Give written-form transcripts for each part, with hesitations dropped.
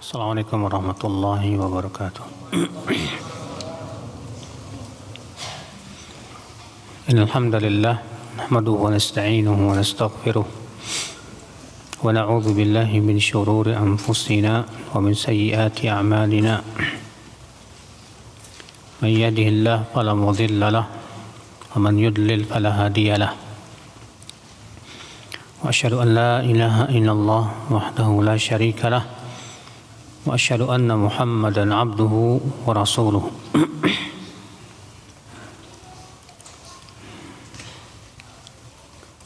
Assalamualaikum warahmatullahi wabarakatuh. Innal hamdalillah nahmaduhu wa nasta'inuhu wa nastaghfiruh wa na'udzu billahi min shururi anfusina wa min sayyiati a'malina. May yahdihillahu fala mudilla lahu wa man yudlil fala hadiya lahu. Wa asyhadu an la ilaha illallah wahdahu la syarika lahu wa asyhadu anna Muhammadan abduhu wa rasuluh.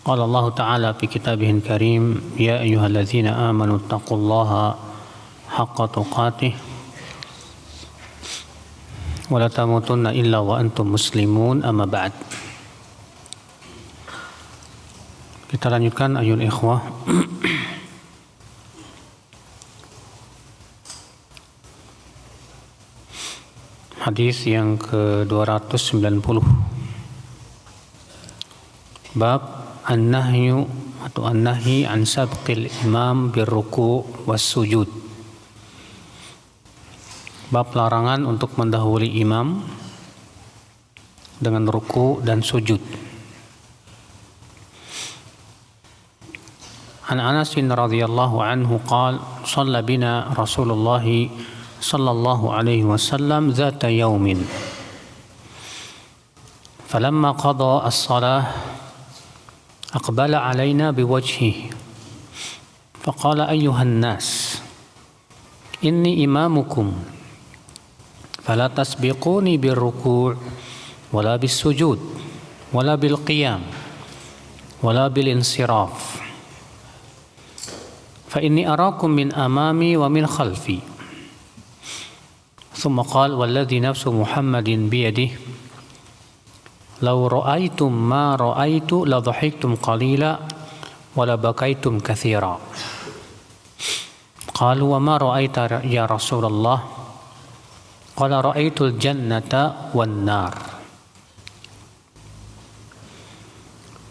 Qala Allah Ta'ala fi kitabihil karim, ya ayyuhalladzina amanu taqullaha haqqa tuqatih wa la tamutunna illa wa antum muslimun, amma ba'd. Kita lanjutkan ayol ikhwah. Hadis yang ke-290. Bab an-nahyu atau an-nahi an sabqil imam birruku' was sujud. Bab larangan untuk mendahului imam dengan ruku' dan sujud. An Anas radhiyallahu anhu qala shalla bina Rasulullah sallallahu alaihi wasallam zata yaumin falamma qada as-salah aqbala alaina biwajhihi faqala ayyuhan nas inni imamukum fala tasbiquni birruku' wala bis-sujud wala bil qiyam wala bil insiraf fa inni arakum min amami wa min khalfi. ثم قال والذي نفس محمد بيده لو رأيتم ما رأيت لضحكتم قليلا ولبكيتم كثيرا. قالوا وما رأيت يا رسول الله؟ قال رأيت الجنة والنار.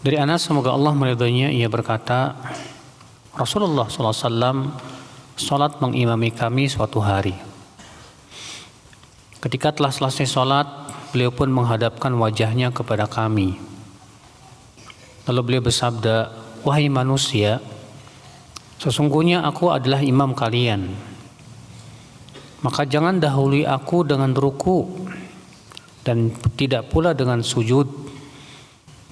Dari Anas, semoga Allah meridhoinya, ia berkata, Rasulullah SAW salat mengimami kami suatu hari. Ketika telah selesai sholat, beliau pun menghadapkan wajahnya kepada kami. Lalu beliau bersabda, wahai manusia, sesungguhnya aku adalah imam kalian. Maka jangan dahului aku dengan ruku, dan tidak pula dengan sujud,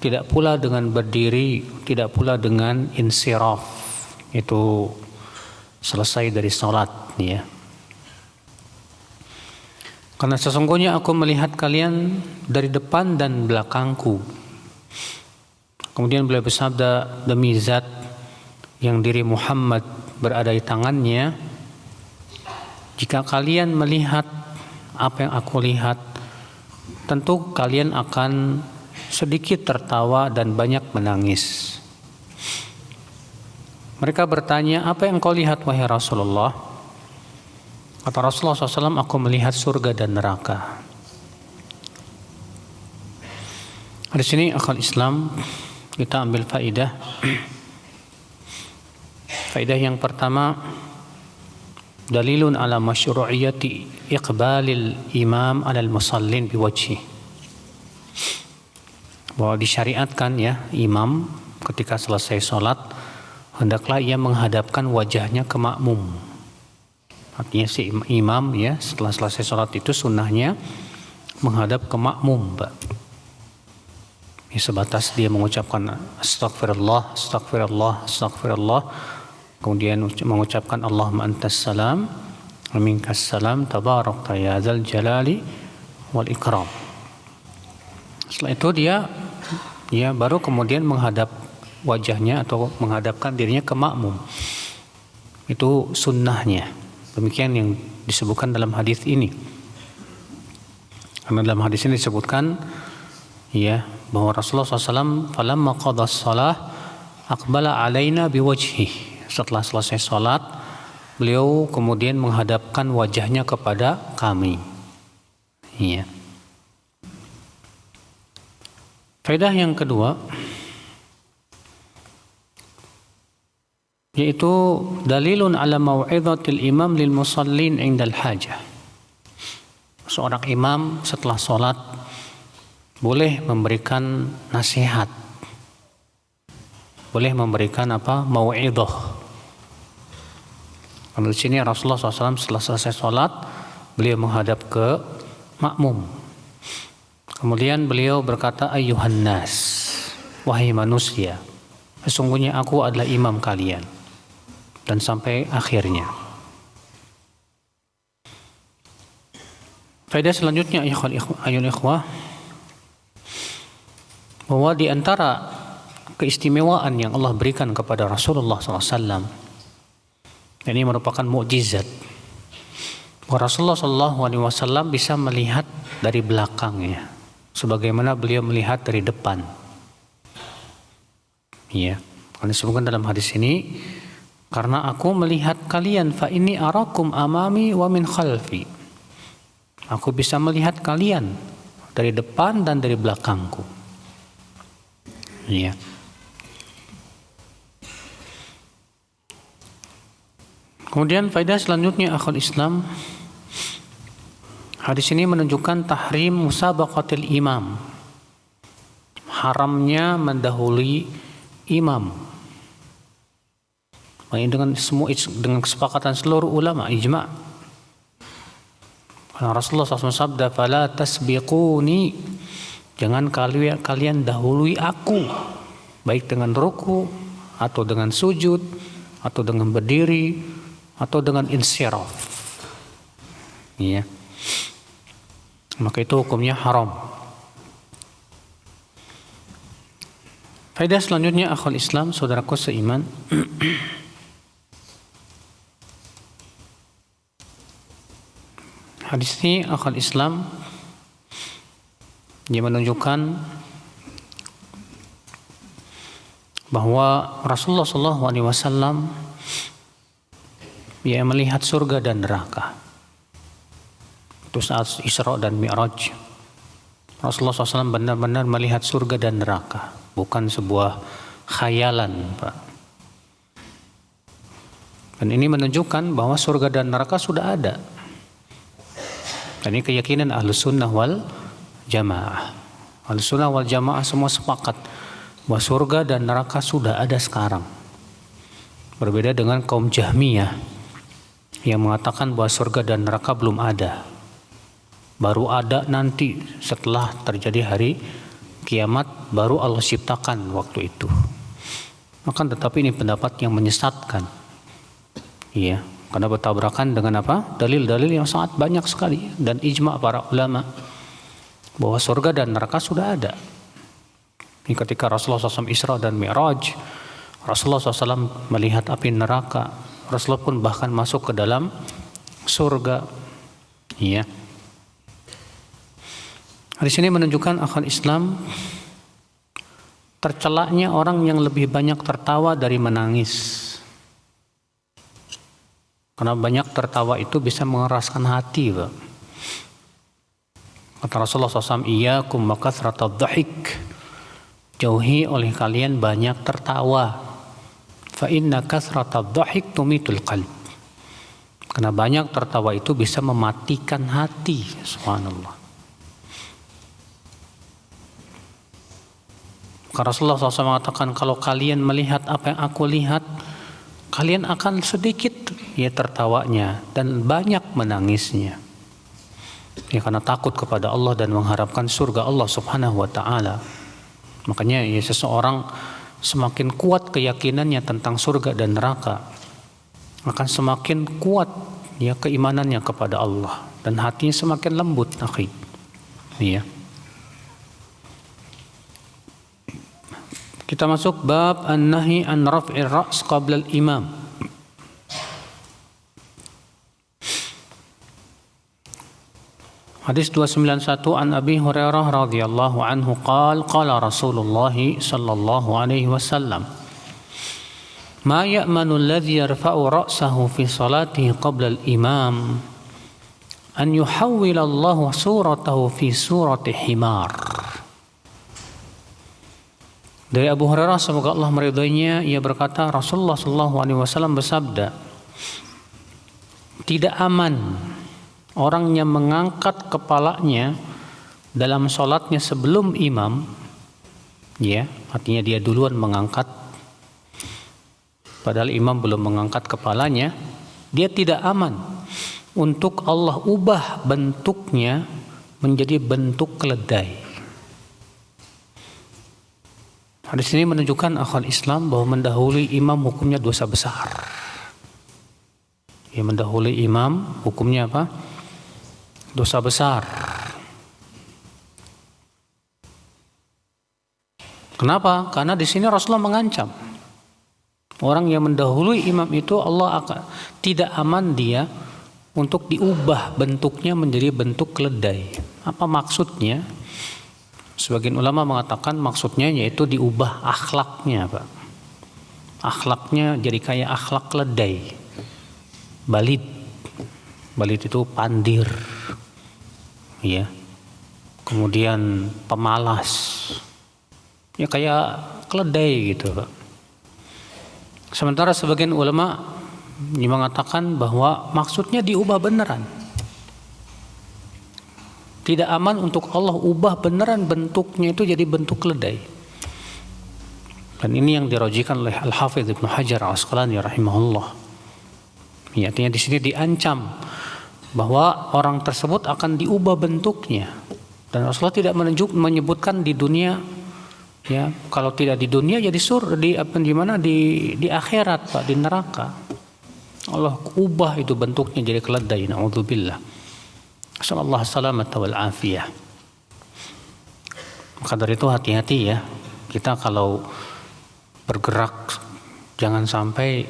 tidak pula dengan berdiri, tidak pula dengan insiraf. Itu selesai dari sholat, ya. Karena sesungguhnya aku melihat kalian dari depan dan belakangku. Kemudian beliau bersabda, demi zat yang diri Muhammad berada di tangannya, jika kalian melihat apa yang aku lihat, tentu kalian akan sedikit tertawa dan banyak menangis. Mereka bertanya, apa yang kau lihat wahai Rasulullah? Kata Rasulullah SAW, aku melihat surga dan neraka. Di sini akal Islam kita ambil faidah. Faidah yang pertama, dalilun ala masyru'iyati iqbalil imam alal musallin biwajhi. Bahwa disyariatkan, ya, imam ketika selesai sholat hendaklah ia menghadapkan wajahnya ke makmum. Artinya si imam, ya, setelah selesai sholat itu sunnahnya menghadap ke makmum, Pak. Ya, sebatas dia mengucapkan astagfirullah, astagfirullah, astagfirullah, kemudian mengucapkan Allahumma antas salam wa minkas salam tabarakta ya dzal jalali wal ikram. Setelah itu dia baru kemudian menghadap wajahnya atau menghadapkan dirinya ke makmum. Itu sunnahnya. Demikian yang disebutkan dalam hadis ini. Karena dalam hadis ini disebutkan, ya, bahwa Rasulullah SAW falamma qada shalah aqbala alaina biwajhi. Setelah selesai salat, beliau kemudian menghadapkan wajahnya kepada kami. Ya. Faedah yang kedua, yaitu dalilun ala mau'izatil imam lil musallin indal hajah. Seorang imam setelah sholat boleh memberikan nasihat, boleh memberikan mau'izah. Kalau di sini Rasulullah SAW setelah selesai sholat, beliau menghadap ke makmum. Kemudian beliau berkata, ayyuhan nas, wahai manusia, sesungguhnya aku adalah imam kalian. Dan sampai akhirnya. Faedah selanjutnya, ayol ikhwah, bahwa di antara keistimewaan yang Allah berikan kepada Rasulullah SAW, ini merupakan mukjizat. Rasulullah SAW bisa melihat dari belakangnya, sebagaimana beliau melihat dari depan. Ya, karena disebutkan dalam hadis ini, karena aku melihat kalian, fa inni arakum amami wa min khalfi. Aku bisa melihat kalian dari depan dan dari belakangku. Ya. Kemudian faedah selanjutnya akhul Islam, hadis ini menunjukkan tahrim musabaqatil imam, haramnya mendahului imam. Dengan kesepakatan seluruh ulama, ijma'. Karena Rasulullah SAW sabda, fala tasbiquni, jangan kalian dahului aku, baik dengan ruku atau dengan sujud atau dengan berdiri atau dengan insiraf. Ya. Maka itu hukumnya haram. Faedah selanjutnya akhul Islam, saudaraku seiman, hadis ini akhul Islam dia menunjukkan bahwa Rasulullah SAW dia melihat surga dan neraka. Itu saat Isra dan Mi'raj. Rasulullah SAW benar-benar melihat surga dan neraka, bukan sebuah khayalan, Pak. Dan ini menunjukkan bahwa surga dan neraka sudah ada. Dan ini keyakinan Ahlus Sunnah wal Jamaah. Ahlus Sunnah wal Jamaah semua sepakat bahwa surga dan neraka sudah ada sekarang. Berbeda dengan kaum Jahmiyah yang mengatakan bahwa surga dan neraka belum ada. Baru ada nanti setelah terjadi hari kiamat, baru Allah ciptakan waktu itu. Maka tetapi ini pendapat yang menyesatkan. Iya, karena bertabrakan dengan dalil-dalil yang sangat banyak sekali dan ijma' para ulama bahwa surga dan neraka sudah ada. Ini ketika Rasulullah SAW Isra dan Mi'raj, Rasulullah SAW melihat api neraka. Rasulullah pun bahkan masuk ke dalam surga. Iya. Di sini menunjukkan akal Islam tercelaknya orang yang lebih banyak tertawa dari menangis. Karena banyak tertawa itu bisa mengeraskan hati, Pak. Kata Rasulullah SAW, iyyakum wa kathratadh dhahik. Jauhi oleh kalian banyak tertawa. Fa inna kathratadh dhahik tumitul qalb. Karena banyak tertawa itu bisa mematikan hati. Subhanallah. Karena Rasulullah SAW mengatakan, kalau kalian melihat apa yang aku lihat, kalian akan sedikit tertawanya dan banyak menangisnya. Ya, karena takut kepada Allah dan mengharapkan surga Allah Subhanahu wa taala. Makanya seseorang semakin kuat keyakinannya tentang surga dan neraka, akan semakin kuat keimanannya kepada Allah dan hatinya semakin lembut, akhi. Ya. Kita masuk bab an-nahi an raf'ir ra's qabla al-imam. Hadis 291 an Abi Hurairah radhiyallahu anhu qala Rasulullah sallallahu alaihi wasallam ma ya'manu alladhi yarfa'u ra'sahu fi salatihi qabla al-imam an yuhawwila Allah suratahu fi surati himar. Dari Abu Hurairah semoga Allah meridhoinya, ia berkata Rasulullah sallallahu alaihi wasallam bersabda, tidak aman orang yang mengangkat kepalanya dalam sholatnya sebelum imam, ya, artinya dia duluan mengangkat, padahal imam belum mengangkat kepalanya, dia tidak aman untuk Allah ubah bentuknya menjadi bentuk keledai. Hadis ini menunjukkan akhwal Islam bahwa mendahului imam hukumnya dosa besar. Ya, mendahului imam hukumnya apa? Dosa besar. Kenapa? Karena di sini Rasulullah mengancam orang yang mendahului imam itu Allah akan tidak aman dia untuk diubah bentuknya menjadi bentuk keledai. Apa maksudnya? Sebagian ulama mengatakan maksudnya yaitu diubah akhlaknya, Pak. Akhlaknya jadi kayak akhlak keledai. Balid. Balid itu pandir. Ya. Kemudian pemalas. Ya kayak keledai gitu, Pak. Sementara sebagian ulama mengatakan bahwa maksudnya diubah beneran. Tidak aman untuk Allah ubah beneran bentuknya itu jadi bentuk keledai. Dan ini yang dirojikan oleh Al-Hafidz Ibnu Hajar Al-Asqalani rahimahullah. Ya, artinya di sini diancam bahwa orang tersebut akan diubah bentuknya. Dan Rasulullah tidak menyebutkan di dunia, ya, kalau tidak di dunia ya di akhirat, Pak, di neraka. Allah ubah itu bentuknya jadi keledai. Na'udzubillah. Sallallahu salamata wal afiyah. Maka dari itu hati-hati ya. Kita kalau bergerak jangan sampai,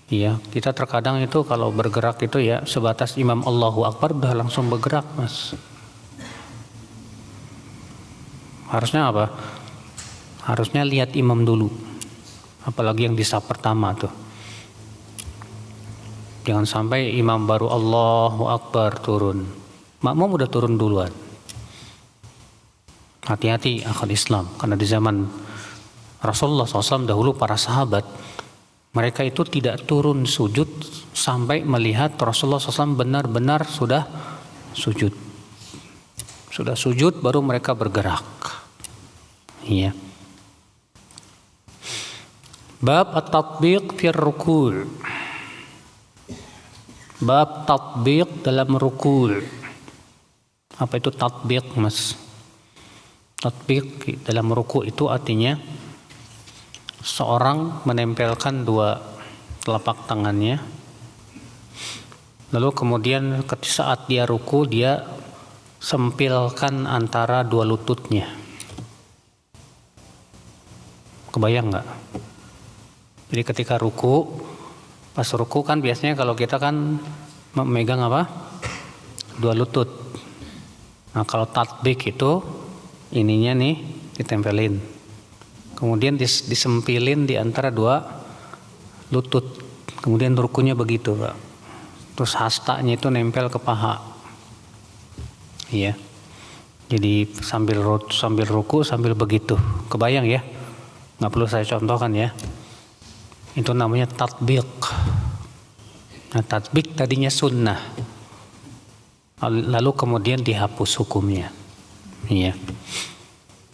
ya, kita terkadang itu kalau bergerak itu ya sebatas imam Allahu Akbar udah langsung bergerak, Mas. Harusnya apa? Harusnya lihat imam dulu. Apalagi yang di saf pertama tuh. Jangan sampai imam baru Allahu Akbar turun, makmum udah turun duluan. Hati-hati akhwat Islam, karena di zaman Rasulullah SAW dahulu para sahabat mereka itu tidak turun sujud sampai melihat Rasulullah SAW benar-benar sudah sujud. Sudah sujud baru mereka bergerak. Iya. Bab at-tatbiq fi ruku'. Bab tatbiq dalam ruku'. Apa itu tatbiq, Mas? Tatbiq dalam ruku' itu artinya seorang menempelkan dua telapak tangannya, lalu kemudian saat dia ruku' dia sempilkan antara dua lututnya. Kebayang nggak? Jadi ketika ruku', pas ruku kan biasanya kalau kita kan memegang apa? Dua lutut. Nah kalau tatbik itu ininya nih ditempelin. Kemudian disempilin di antara dua lutut. Kemudian rukunya begitu, Pak. Terus hastanya itu nempel ke paha. Iya. Jadi sambil ruku sambil begitu. Kebayang ya? Nggak perlu saya contohkan ya. Itu namanya tatbiq. Nah, tatbiq tadinya sunnah, lalu kemudian dihapus hukumnya. Iya.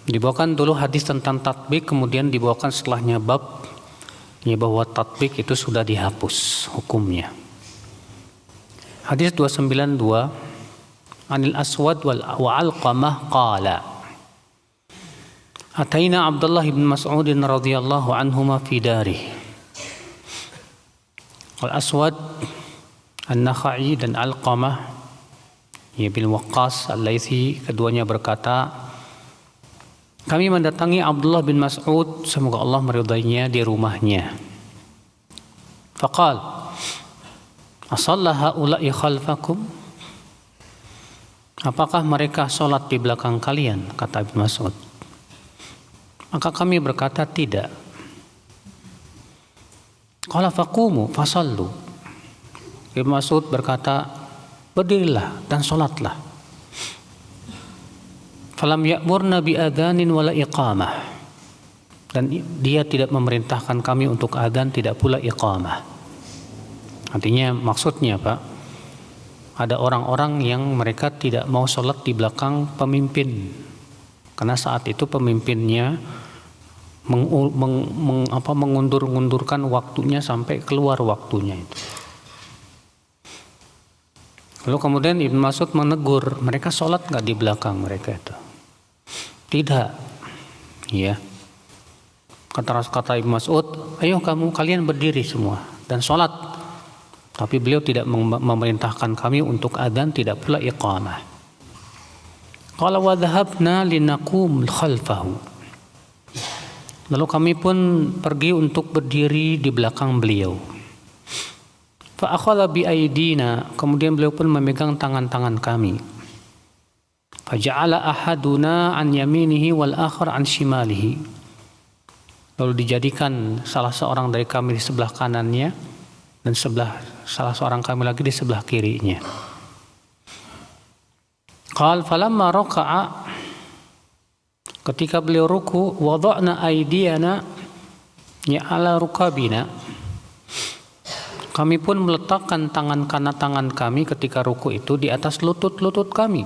Dibawakan dulu hadis tentang tatbiq, kemudian dibawakan setelahnya bab ya bahwa tatbiq itu sudah dihapus hukumnya. Hadis 292 Anil Aswad wa Alqamah qala Ataina Abdullah bin Mas'ud radhiyallahu anhuma fi darih. Al-Aswad An-Nakhai dan Alqamah bin Waqqas Al-Laitsi keduanya berkata, kami mendatangi Abdullah bin Mas'ud semoga Allah meridainya di rumahnya. Faqal asalla haula'i khalfakum? Apakah mereka sholat di belakang kalian? Kata Ibnu Mas'ud. Maka kami berkata tidak. Qala faqumu fasallu. Ibnu Mas'ud berkata, berdirilah dan sholatlah. Falam ya'murna bi adzanin wala iqamah. dan dia tidak memerintahkan kami untuk adzan, tidak pula iqamah. Artinya maksudnya Pak, ada orang-orang yang mereka tidak mau sholat di belakang pemimpin karena saat itu pemimpinnya mengundur-undurkan waktunya sampai keluar waktunya itu. Lalu kemudian Ibnu Mas'ud menegur, mereka sholat nggak di belakang mereka itu? Tidak, ya. Kata Ibnu Mas'ud, ayo kalian berdiri semua dan sholat. Tapi beliau tidak memerintahkan kami untuk adzan, tidak pula iqamah. Qala wa dhahabna linakum khalfahu. Lalu kami pun pergi untuk berdiri di belakang beliau. Fa akhadha bi aidina, kemudian beliau pun memegang tangan-tangan kami. Fa ja'ala ahaduna an yaminihi wal akhar an shimalihi. Lalu dijadikan salah seorang dari kami di sebelah kanannya dan salah seorang kami lagi di sebelah kirinya. Qal falamma raka'a, ketika beliau ruku, wada'na aydiyana ala rukabina, kami pun meletakkan tangan kami ketika ruku itu di atas lutut-lutut kami.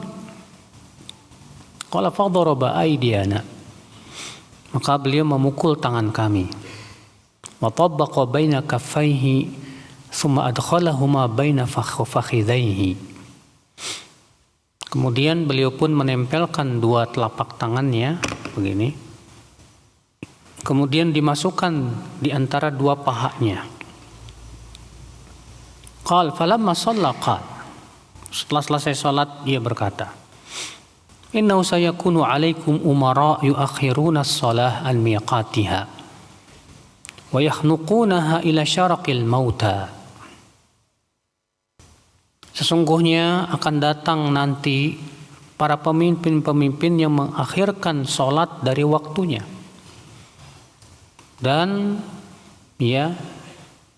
Qala fadaraba aydiyana, maka beliau memukul tangan kami. Wa tabbaqa baina kaffaihi thumma adkhalahuma baina fakhidhaihi. Kemudian beliau pun menempelkan dua telapak tangannya begini. Kemudian dimasukkan di antara dua pahanya. Qal falamma shalla qal. Setelah selesai salat dia berkata, innahu sayakunu alaikum umara yuakhiruna as-salah an miqatiha wa yakhnuqunaha ila syaraqil mauta. Sesungguhnya akan datang nanti para pemimpin-pemimpin yang mengakhirkan salat dari waktunya dan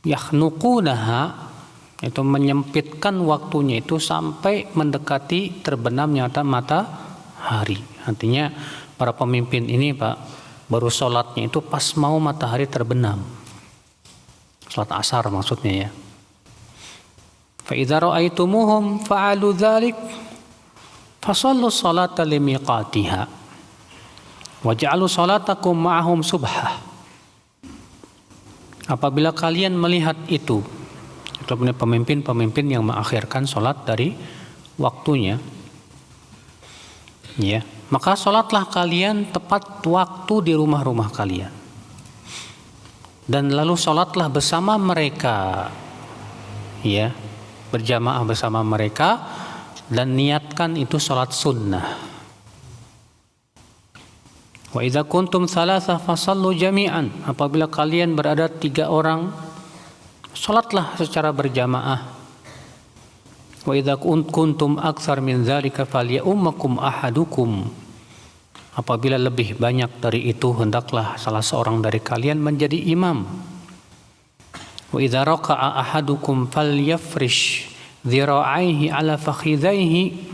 yakhnuqunaha, itu menyempitkan waktunya itu sampai mendekati terbenamnya matahari. Artinya para pemimpin ini Pak, baru sholatnya itu pas mau matahari terbenam, sholat asar maksudnya ya. Fa idza ra'aitumuhum fa'alu dzalik fasallu sholata limiqatiha waj'alu sholatakum ma'ahum subhah. Apabila kalian melihat itu pemimpin-pemimpin yang mengakhirkan sholat dari waktunya, ya, maka sholatlah kalian tepat waktu di rumah-rumah kalian, dan lalu sholatlah bersama mereka, ya, berjamaah bersama mereka, dan niatkan itu sholat sunnah. Wa idza kuntum thalatha fasallu jami'an, apabila kalian berada 3 orang, sholatlah secara berjamaah. Wa idza kuntum aktsar min dzalika falyummakum ahadukum, apabila lebih banyak dari itu hendaklah salah seorang dari kalian menjadi imam. Wa idza raka'a ahadukum falyafrish dhira'aihi ala fakhidhaihi,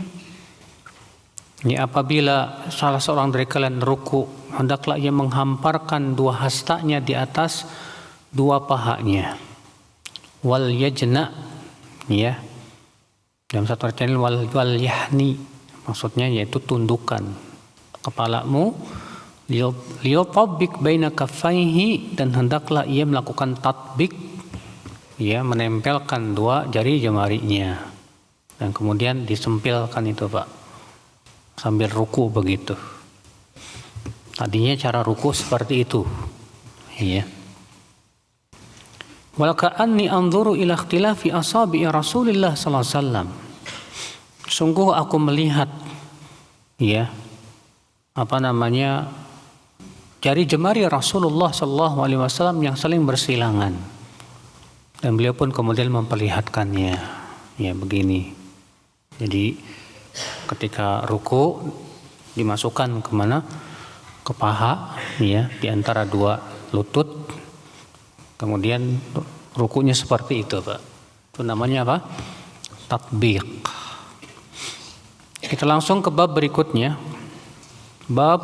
apabila salah seorang dari kalian ruku, hendaklah ia menghamparkan 2 hastanya di atas 2 pahanya. Wal yajna, ya, dalam satu artian wal yahni, maksudnya yaitu tundukkan kepalamu, liyutabbik baina kaffaihi, dan hendaklah ia melakukan tatbik, ya, menempelkan 2 jari jemarinya, dan kemudian disempilkan itu Pak, sambil ruku begitu. Tadinya cara ruku seperti itu, ya. Walaka'anni anzuru ila ikhtilafi asabi Rasulillah sallallahu alaihi wasallam. Sungguh aku melihat, ya, jari jemari Rasulullah sallallahu alaihi wasallam yang saling bersilangan. Dan beliau pun kemudian memperlihatkannya, ya, begini. Jadi ketika ruku dimasukkan kemana? Ke paha, ya, di antara 2 lutut. Kemudian rukunya seperti itu Pak. Itu namanya apa? Tatbiq. Kita langsung ke bab berikutnya. Bab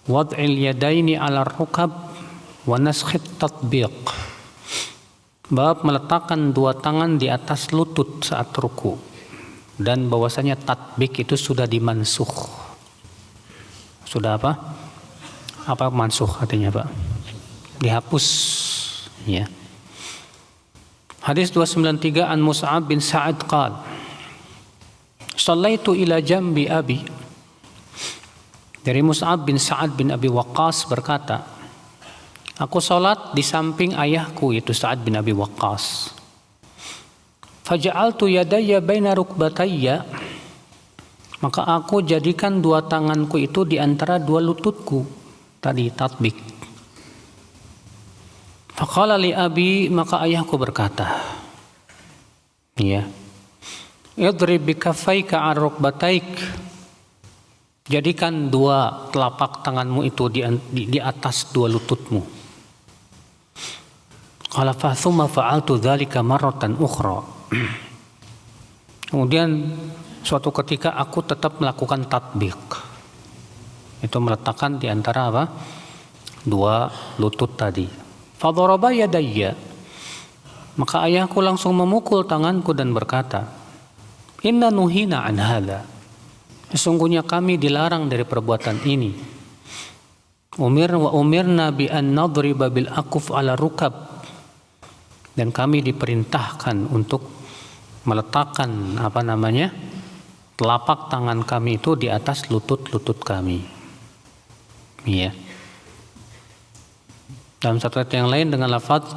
wad'il yadaini 'ala rukab wa naskhit tatbiq. Bab meletakkan dua tangan di atas lutut saat ruku, dan bahwasanya tatbik itu sudah dimansukh. Sudah apa? Apa mansukh artinya, Pak? Dihapus, ya. Hadis 293 an Mus'ab bin Sa'ad qala Shallaitu ila jambi abi. Dari Mus'ab bin Sa'ad bin Abi Waqqas berkata, aku salat di samping ayahku yaitu Sa'ad bin Abi Waqqas. Faja'altu yadayya baina rukbatayya, maka aku jadikan dua tanganku itu di antara dua lututku, tadi tatbik. Faqala li abi, maka ayahku berkata, ya, idrib bikaffaika 'ala rukbataik, jadikan dua telapak tanganmu itu di atas dua lututmu. Qala fa thumma fa'altu dzalika marratan ukhra. Kemudian suatu ketika aku tetap melakukan tatbik. Itu meletakkan di antara apa? Dua lutut tadi. Fa daraba yadayya. Maka ayahku langsung memukul tanganku dan berkata, inna nuhina an hadza. Sesungguhnya kami dilarang dari perbuatan ini. Umirna bi an nadriba bil akuf ala rukab. Dan kami diperintahkan untuk meletakkan telapak tangan kami itu di atas lutut-lutut kami. Iya. Dalam satu ayat yang lain dengan lafaz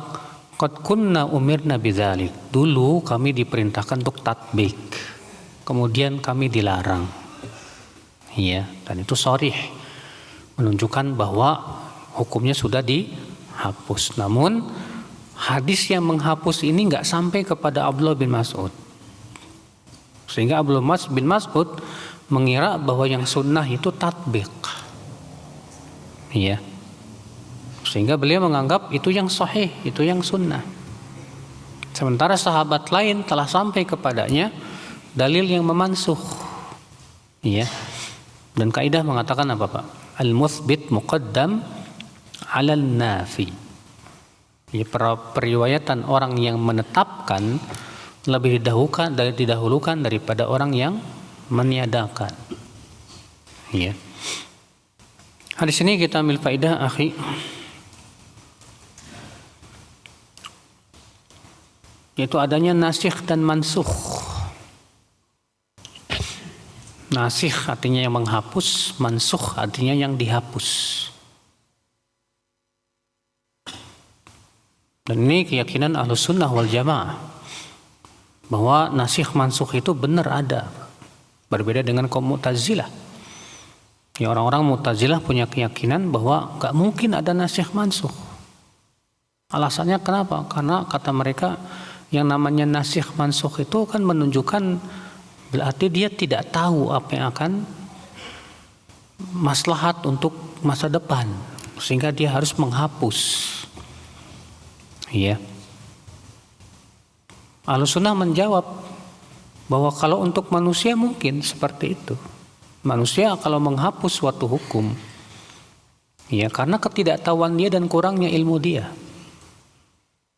qad kunna umirna bidzalik. Dulu kami diperintahkan untuk tatbik. Kemudian kami dilarang. Iya, dan itu sharih menunjukkan bahwa hukumnya sudah dihapus. Namun hadis yang menghapus ini nggak sampai kepada Abdullah bin Mas'ud, sehingga Abdullah bin Mas'ud mengira bahwa yang sunnah itu tatbik. Iya, sehingga beliau menganggap itu yang sahih, itu yang sunnah. Sementara sahabat lain telah sampai kepadanya dalil yang memansukh. Iya. Dan kaidah mengatakan apa, Pak? Al-muthbit muqaddam 'ala an-nafi. Jadi periwayatan orang yang menetapkan lebih didahulukan daripada orang yang meniadakan. Iya. Hadis ini kita ambil faedah, akhi. Yaitu adanya nasikh dan mansukh. Nasikh artinya yang menghapus, mansukh artinya yang dihapus. Dan ini keyakinan Ahlus Sunnah wal Jamaah, bahwa nasikh mansukh itu benar ada. Berbeda dengan kaum Mu'tazilah. Ya, orang-orang Mu'tazilah punya keyakinan bahwa gak mungkin ada nasikh mansukh. Alasannya kenapa? Karena kata mereka yang namanya nasikh mansukh itu kan menunjukkan berarti dia tidak tahu apa yang akan maslahat untuk masa depan, sehingga dia harus menghapus. Iya. Ahlussunnah menjawab bahwa kalau untuk manusia mungkin seperti itu. Manusia kalau menghapus suatu hukum, ya karena ketidaktahuan dia dan kurangnya ilmu dia.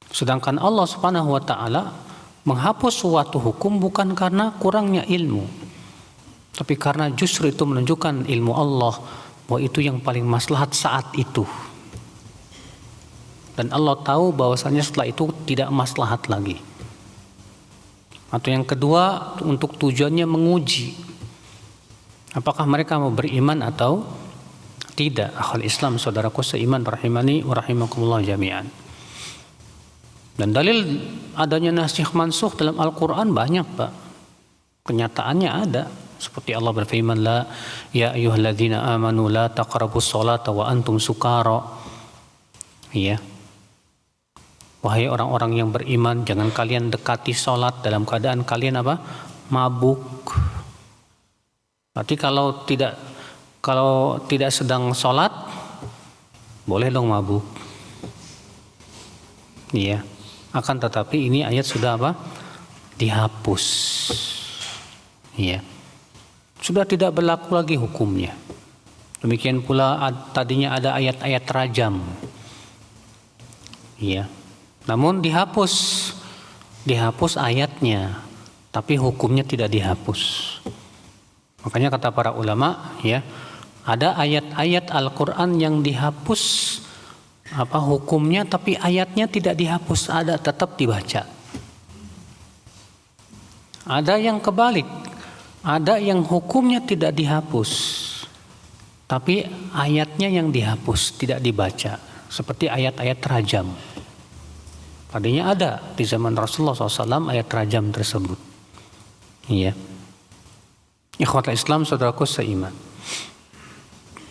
Sedangkan Allah Subhanahu wa taala menghapus suatu hukum bukan karena kurangnya ilmu, tapi karena justru itu menunjukkan ilmu Allah bahwa itu yang paling maslahat saat itu. Dan Allah tahu bahwasanya setelah itu tidak maslahat lagi. Atau yang kedua, untuk tujuannya menguji apakah mereka mau beriman atau tidak. Akhul Islam, saudaraku seiman, rahimani wa rahimakumullah jami'an. Dan dalil adanya nasikh mansukh dalam Al-Quran banyak, Pak. Kenyataannya ada. Seperti Allah berfirman, la ya ayyuhalladzina amanu la taqrabus sholata wa antum sukara. Iya. Wahai orang-orang yang beriman, jangan kalian dekati sholat dalam keadaan kalian apa? Mabuk. Berarti kalau tidak sedang sholat, boleh dong mabuk. Iya. Akan tetapi ini ayat sudah apa? Dihapus. Iya. Sudah tidak berlaku lagi hukumnya. Demikian pula tadinya ada ayat-ayat rajam. Ya. Namun dihapus ayatnya, tapi hukumnya tidak dihapus. Makanya kata para ulama, ya, ada ayat-ayat Al-Qur'an yang dihapus hukumnya, tapi ayatnya tidak dihapus, ada tetap dibaca. Ada yang kebalik, ada yang hukumnya tidak dihapus, tapi ayatnya yang dihapus, tidak dibaca, seperti ayat-ayat rajam. Tadinya ada di zaman Rasulullah SAW ayat rajam tersebut. Iya. Ikhwatul Islam, saudaraku seiman.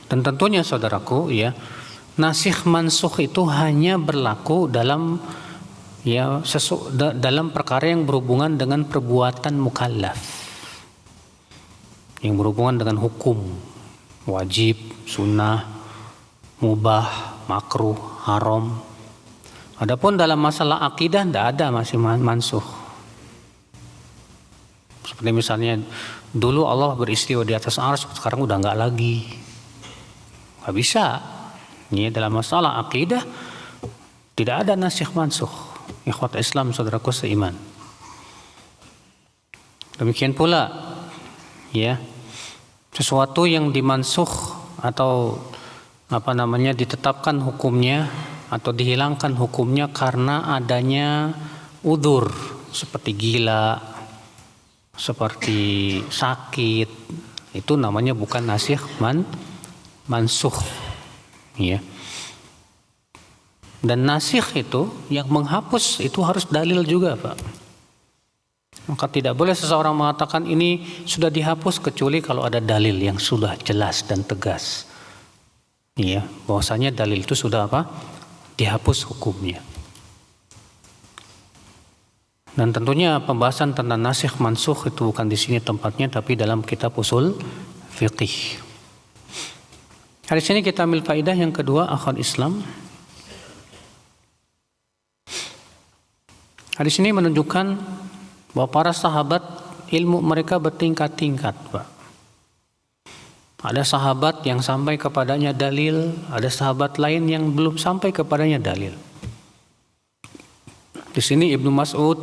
Dan tentunya saudaraku, ya, nasikh mansukh itu hanya berlaku dalam dalam perkara yang berhubungan dengan perbuatan mukallaf, yang berhubungan dengan hukum, wajib, sunnah, mubah, makruh, haram. Adapun dalam masalah akidah tidak ada masih mansukh. Seperti misalnya dulu Allah beristiwa di atas arsy, sekarang udah nggak lagi. Nggak bisa. Ini dalam masalah akidah tidak ada nasikh mansukh. Ikhwat Islam, saudaraku seiman. Demikian pula, ya, sesuatu yang dimansukh atau ditetapkan hukumnya atau dihilangkan hukumnya karena adanya udzur, seperti gila, seperti sakit, itu namanya bukan nasikh mansukh, ya. Dan nasikh itu yang menghapus itu harus dalil juga, Pak. Maka tidak boleh seseorang mengatakan ini sudah dihapus kecuali kalau ada dalil yang sudah jelas dan tegas, ya, bahwasanya dalil itu sudah dihapus hukumnya. Dan tentunya pembahasan tentang nasikh mansukh itu bukan di sini tempatnya, tapi dalam kitab usul fiqih. Hari ini kita ambil faedah yang kedua, akhwat Islam. Hadis ini menunjukkan bahwa para sahabat ilmu mereka bertingkat-tingkat, Pak. Ada sahabat yang sampai kepadanya dalil, ada sahabat lain yang belum sampai kepadanya dalil. Di sini Ibnu Mas'ud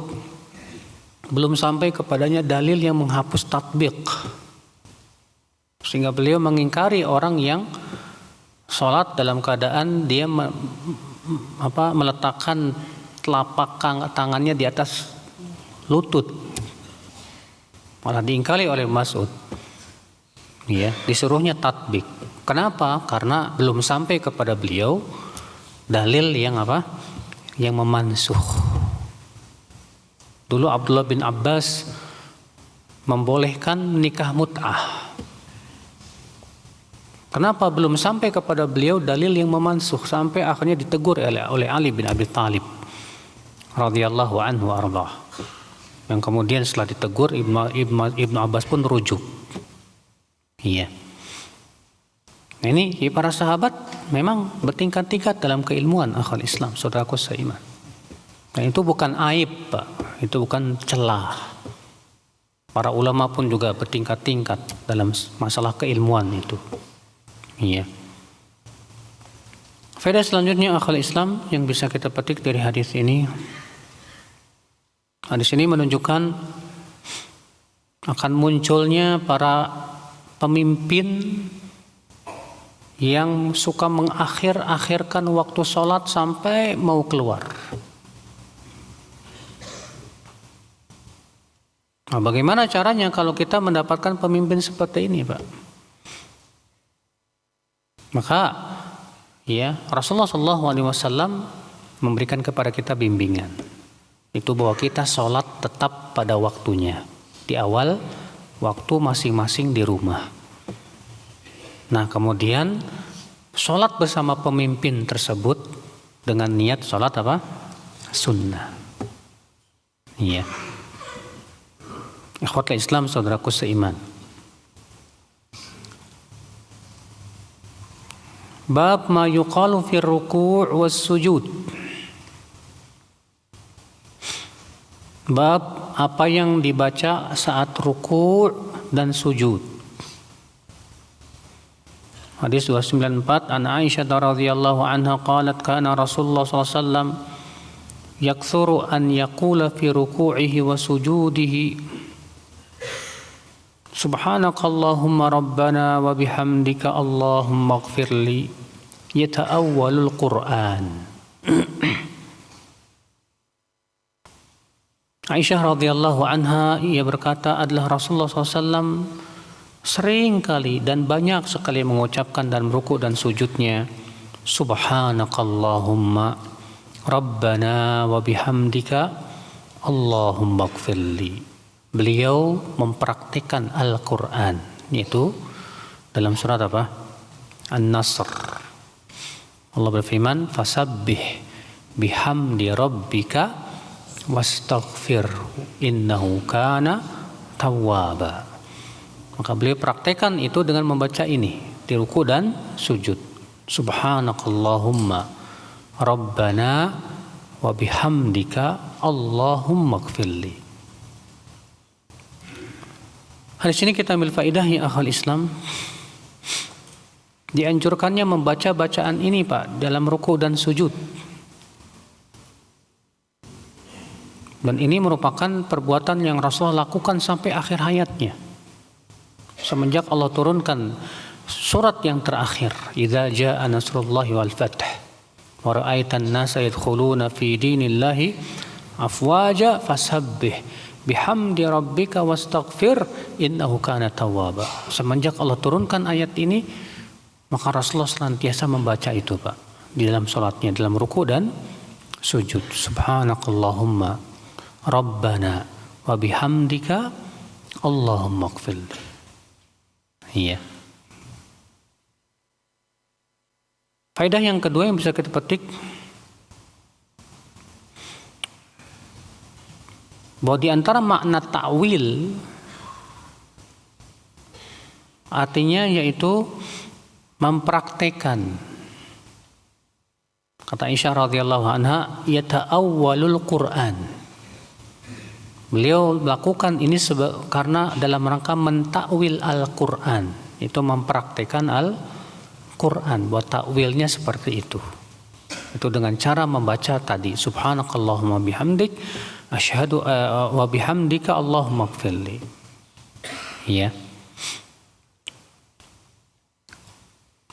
belum sampai kepadanya dalil yang menghapus tatbiq, sehingga beliau mengingkari orang yang sholat dalam keadaan dia meletakkan telapak tangannya di atas lutut. Malah diingkari oleh Mas'ud. Ya, disuruhnya tatbik. Kenapa? Karena belum sampai kepada beliau dalil yang yang memansuh. Dulu Abdullah bin Abbas membolehkan nikah mut'ah. Kenapa belum sampai kepada beliau dalil yang memansuh, sampai akhirnya ditegur oleh Ali bin Abi Thalib radhiyallahu anhu ardah. Yang kemudian setelah ditegur Ibnu Abbas pun rujuk. Iya. Nah, ini para sahabat memang bertingkat-tingkat dalam keilmuan, akhwal Islam, saudaraku seiman. Dan itu bukan aib, Pak. Itu bukan celah. Para ulama pun juga bertingkat-tingkat dalam masalah keilmuan itu. Iya. Faedah selanjutnya, akhwal Islam, yang bisa kita petik dari hadis ini. Hadis ini menunjukkan akan munculnya para pemimpin yang suka mengakhir-akhirkan waktu sholat sampai mau keluar. Nah, bagaimana caranya kalau kita mendapatkan pemimpin seperti ini, Pak? Maka, ya, Rasulullah SAW memberikan kepada kita bimbingan. Itu bahwa kita sholat tetap pada waktunya, di awal waktu masing-masing di rumah. Nah, kemudian sholat bersama pemimpin tersebut dengan niat sholat sunnah. Iya. Ikhwatul Islam, saudaraku seiman. Bab ma yuqalu fi ruku' was sujud. Bab apa yang dibaca saat ruku' dan sujud. Hadis 294 an Aisyah radhiyallahu anha qalat kana Rasulullah sallallahu alaihi wasallam yakthuru an yaqula fi ruku'ihi wa sujudihi subhanakallahumma rabbana wa bihamdika allahumma ighfirli yata'awwalul Qur'an. Aisyah radhiyallahu anha ia berkata adalah Rasulullah SAW sering kali dan banyak sekali mengucapkan dalam ruku dan sujudnya subhanakallahumma rabbana wa bihamdika allahumma ighfirli. Beliau mempraktikkan Al-Quran, yaitu dalam surat apa? An-Nasr. Allah berfirman fasabbih bihamdi rabbika wastaghfir innahu kana tawwaba. Maka beliau praktekkan itu dengan membaca ini di ruku dan sujud. Subhanakallahumma rabbana wa bihamdika allahumma ighfirli. Hadis ini kita ambil faedah ya akhwal Islam. Dianjurkannya membaca bacaan ini Pak dalam ruku dan sujud. Dan ini merupakan perbuatan yang Rasulullah lakukan sampai akhir hayatnya. Semenjak Allah turunkan surat yang terakhir, "Idza jaa nasrullahi wal fath wa ra'aitan nasa yadkhuluna fi dinillahi afwaja fasabbih bihamdi rabbika wastaghfir innahu kana tawwaba." Semenjak Allah turunkan ayat ini, maka Rasulullah senantiasa membaca itu Pak di dalam salatnya, dalam ruku dan sujud. Subhanakallahumma rabbana wa bihamdika allahumma ighfir. Iya. Faedah yang kedua yang bisa kita petik bahwa di antara makna ta'wil artinya yaitu mempraktekan. Kata Aisyah radhiyallahu anha, yata'awwalul Qur'an. Beliau lakukan ini karena dalam rangka mentakwil Al-Quran, itu mempraktekkan Al-Quran, buat takwilnya seperti itu. Itu dengan cara membaca tadi subhanakallahumma bihamdik asyhadu wa bihamdika allahumma ighfirli. Ya.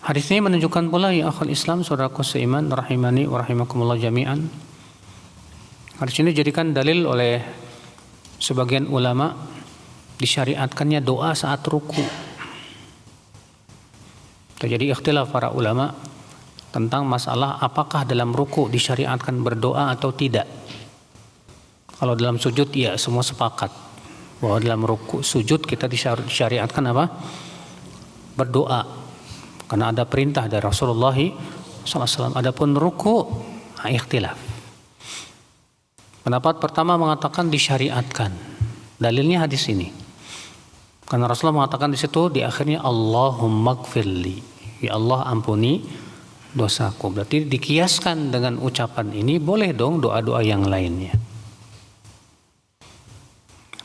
Hadis ini menunjukkan pula ya akhul Islam saudaraku seiman rahimani wa rahimakumullah jami'an. Hadis ini dijadikan dalil oleh sebagian ulama disyariatkannya doa saat ruku. Terjadi ikhtilaf para ulama tentang masalah apakah dalam ruku disyariatkan berdoa atau tidak. Kalau dalam sujud ya semua sepakat bahwa dalam ruku sujud kita disyariatkan apa? Berdoa. Karena ada perintah dari Rasulullah SAW. Adapun ruku ikhtilaf. Pendapat pertama mengatakan disyariatkan. Dalilnya hadis ini. Karena Rasulullah mengatakan di situ di akhirnya Allahumma ighfirli. Ya Allah ampuni dosaku. Berarti dikiaskan dengan ucapan ini boleh dong doa-doa yang lainnya.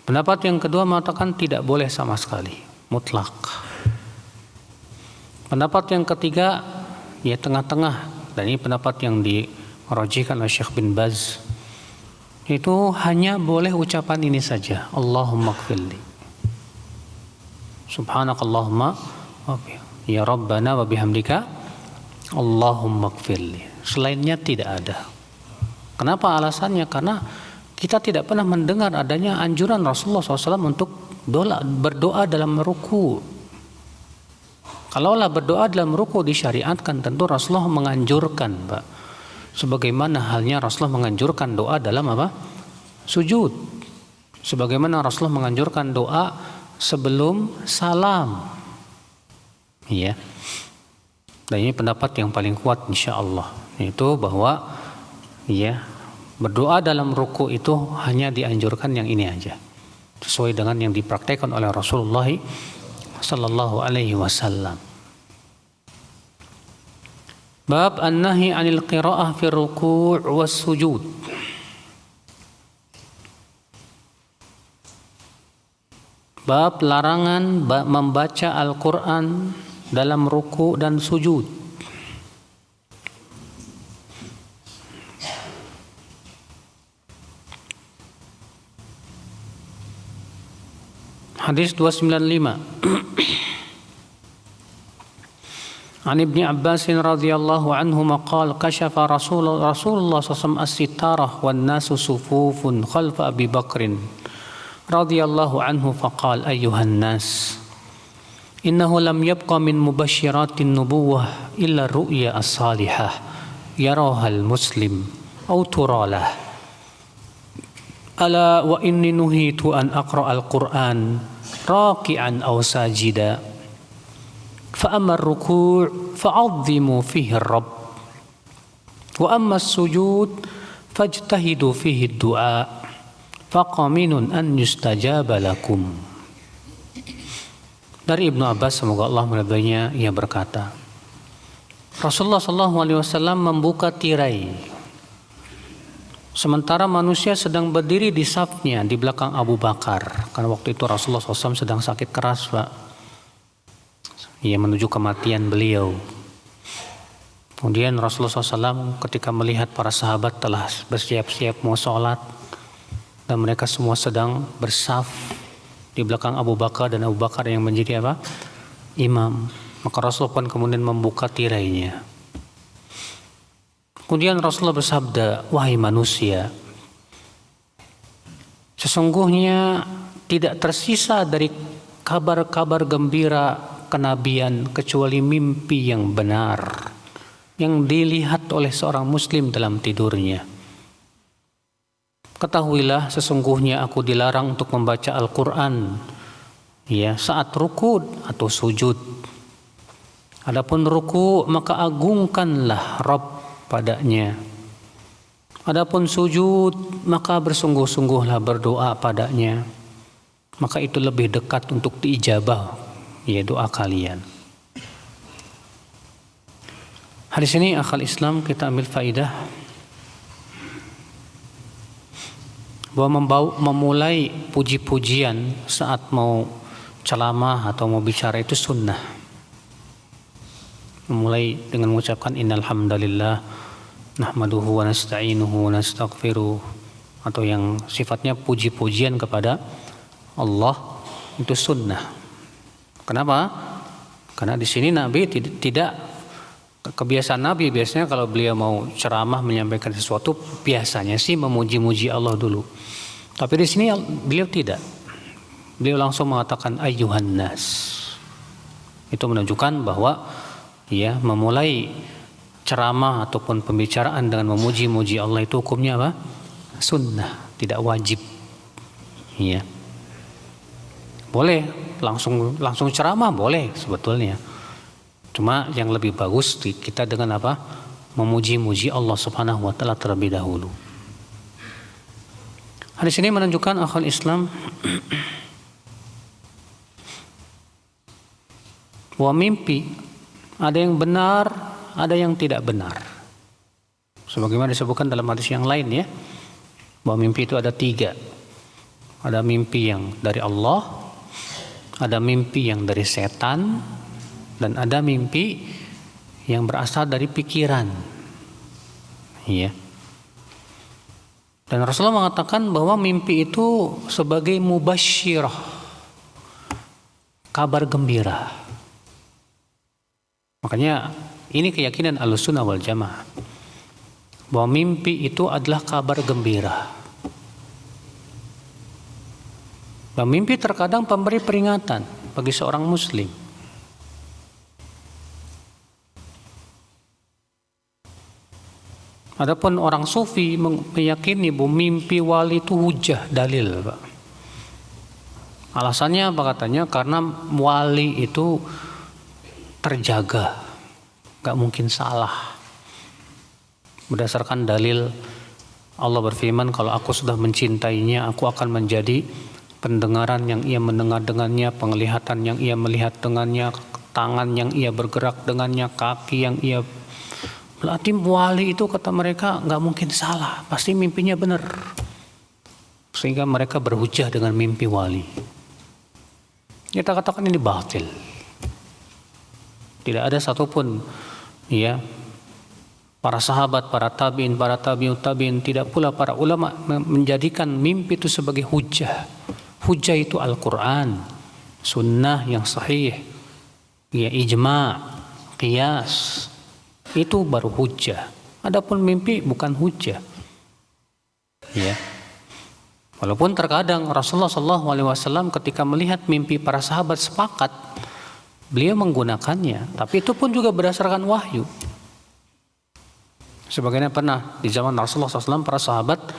Pendapat yang kedua mengatakan tidak boleh sama sekali, mutlak. Pendapat yang ketiga ya tengah-tengah, dan ini pendapat yang dirajihkan oleh Syekh bin Baz. Itu hanya boleh ucapan ini saja, Allahumma ighfirli. Subhanakallahumma ya Rabbana wa bihamdika Allahumma ighfirli. Selainnya tidak ada. Kenapa alasannya? Karena kita tidak pernah mendengar adanya anjuran Rasulullah SAW untuk berdoa dalam ruku. Kalaulah berdoa dalam ruku disyariatkan, tentu Rasulullah menganjurkan, Pak. Sebagaimana halnya Rasulullah menganjurkan doa dalam apa? Sujud. Sebagaimana Rasulullah menganjurkan doa sebelum salam. Iya. Dan ini pendapat yang paling kuat insyaallah, yaitu bahwa ya berdoa dalam ruku itu hanya dianjurkan yang ini aja. Sesuai dengan yang dipraktekkan oleh Rasulullah sallallahu alaihi wasallam. Bab an-nahi 'anil qiraa'ah fi ruku' was sujud. Bab larangan membaca Al-Qur'an dalam ruku dan sujud. Hadis 295. An Ibni Abbas radhiyallahu anhuma qala kashafa Rasulullah sallallahu alaihi wasallam as-sitarah wan nasu sufufun khalfa Abi Bakrin radhiyallahu anhu faqala ayyuhan nas innahu lam yabqa min mubashshiratin nubuwwah illa ru'ya as-salihah yaraha al-muslim aw turalah ala wa inni nuhitu an aqra al-Qur'an raki'an aw sajida fa amma ar-ruku' fa'azzimu fihi ar-rabb wa amma as-sujud fajtahidu fihi ad-du'a faqaminun an yustajaba lakum. Dari Ibnu Abbas, semoga Allah meridainya, ia berkata, Rasulullah SAW membuka tirai sementara manusia sedang berdiri di safnya di belakang Abu Bakar, karena waktu itu Rasulullah SAW sedang sakit keras, Pak. Ia menuju kematian beliau. Kemudian Rasulullah SAW ketika melihat para sahabat telah bersiap-siap mau sholat dan mereka semua sedang bersaf di belakang Abu Bakar, dan Abu Bakar yang menjadi apa? Imam. Maka Rasulullah pun kemudian membuka tirainya. Kemudian Rasulullah bersabda, wahai manusia, sesungguhnya tidak tersisa dari kabar-kabar gembira kenabian kecuali mimpi yang benar yang dilihat oleh seorang muslim dalam tidurnya. Ketahuilah sesungguhnya aku dilarang untuk membaca Al-Quran saat ruku atau sujud. Adapun ruku maka agungkanlah Rabb padanya. Adapun sujud maka bersungguh-sungguhlah berdoa padanya. Maka itu lebih dekat untuk diijabah doa kalian. Hadis ini akal Islam kita ambil faidah bahwa memulai puji-pujian saat mau ceramah atau mau bicara itu sunnah. Memulai dengan mengucapkan innal hamdalillah nahmaduhu wa nasta'inuhu wa nastaghfiruh, atau yang sifatnya puji-pujian kepada Allah, itu sunnah. Kenapa? Karena di sini Nabi tidak kebiasaan Nabi biasanya kalau beliau mau ceramah menyampaikan sesuatu biasanya sih memuji-muji Allah dulu. Tapi di sini beliau tidak. Beliau langsung mengatakan ayyuhan nas. Itu menunjukkan bahwa memulai ceramah ataupun pembicaraan dengan memuji-muji Allah itu hukumnya apa? Sunnah, tidak wajib. Boleh langsung ceramah, boleh sebetulnya. Cuma yang lebih bagus kita dengan apa? Memuji-muji Allah Subhanahu wa taala terlebih dahulu. Hadis ini menunjukkan akal Islam bahwa mimpi ada yang benar, ada yang tidak benar. Sebagaimana disebutkan dalam hadis yang lain bahwa mimpi itu ada 3. Ada mimpi yang dari Allah, ada mimpi yang dari setan, dan ada mimpi yang berasal dari pikiran. Dan Rasulullah mengatakan bahwa mimpi itu sebagai mubasyirah, kabar gembira. Makanya ini keyakinan Ahlussunnah wal Jamaah, bahwa mimpi itu adalah kabar gembira. Dan mimpi terkadang memberi peringatan bagi seorang muslim. Adapun orang sufi meyakini bahwa mimpi wali itu hujah, dalil, Pak. Alasannya apa katanya? Karena wali itu terjaga, gak mungkin salah. Berdasarkan dalil Allah berfirman, kalau aku sudah mencintainya, aku akan menjadi pendengaran yang ia mendengar dengannya, penglihatan yang ia melihat dengannya, tangan yang ia bergerak dengannya, kaki yang ia. Berarti wali itu kata mereka gak mungkin salah, pasti mimpinya benar. Sehingga mereka berhujah dengan mimpi wali. Kita katakan ini batil. Tidak ada satupun ya para sahabat, para tabi'in, para tabi'ut tabi'in, tidak pula para ulama menjadikan mimpi itu sebagai hujjah. Hujjah itu Al-Quran, sunnah yang sahih, ya ijma', qiyas, itu baru hujjah. Adapun mimpi bukan hujjah. Ya. Walaupun terkadang Rasulullah SAW ketika melihat mimpi para sahabat sepakat, beliau menggunakannya, tapi itu pun juga berdasarkan wahyu. Sebagaimana pernah di zaman Rasulullah SAW para sahabat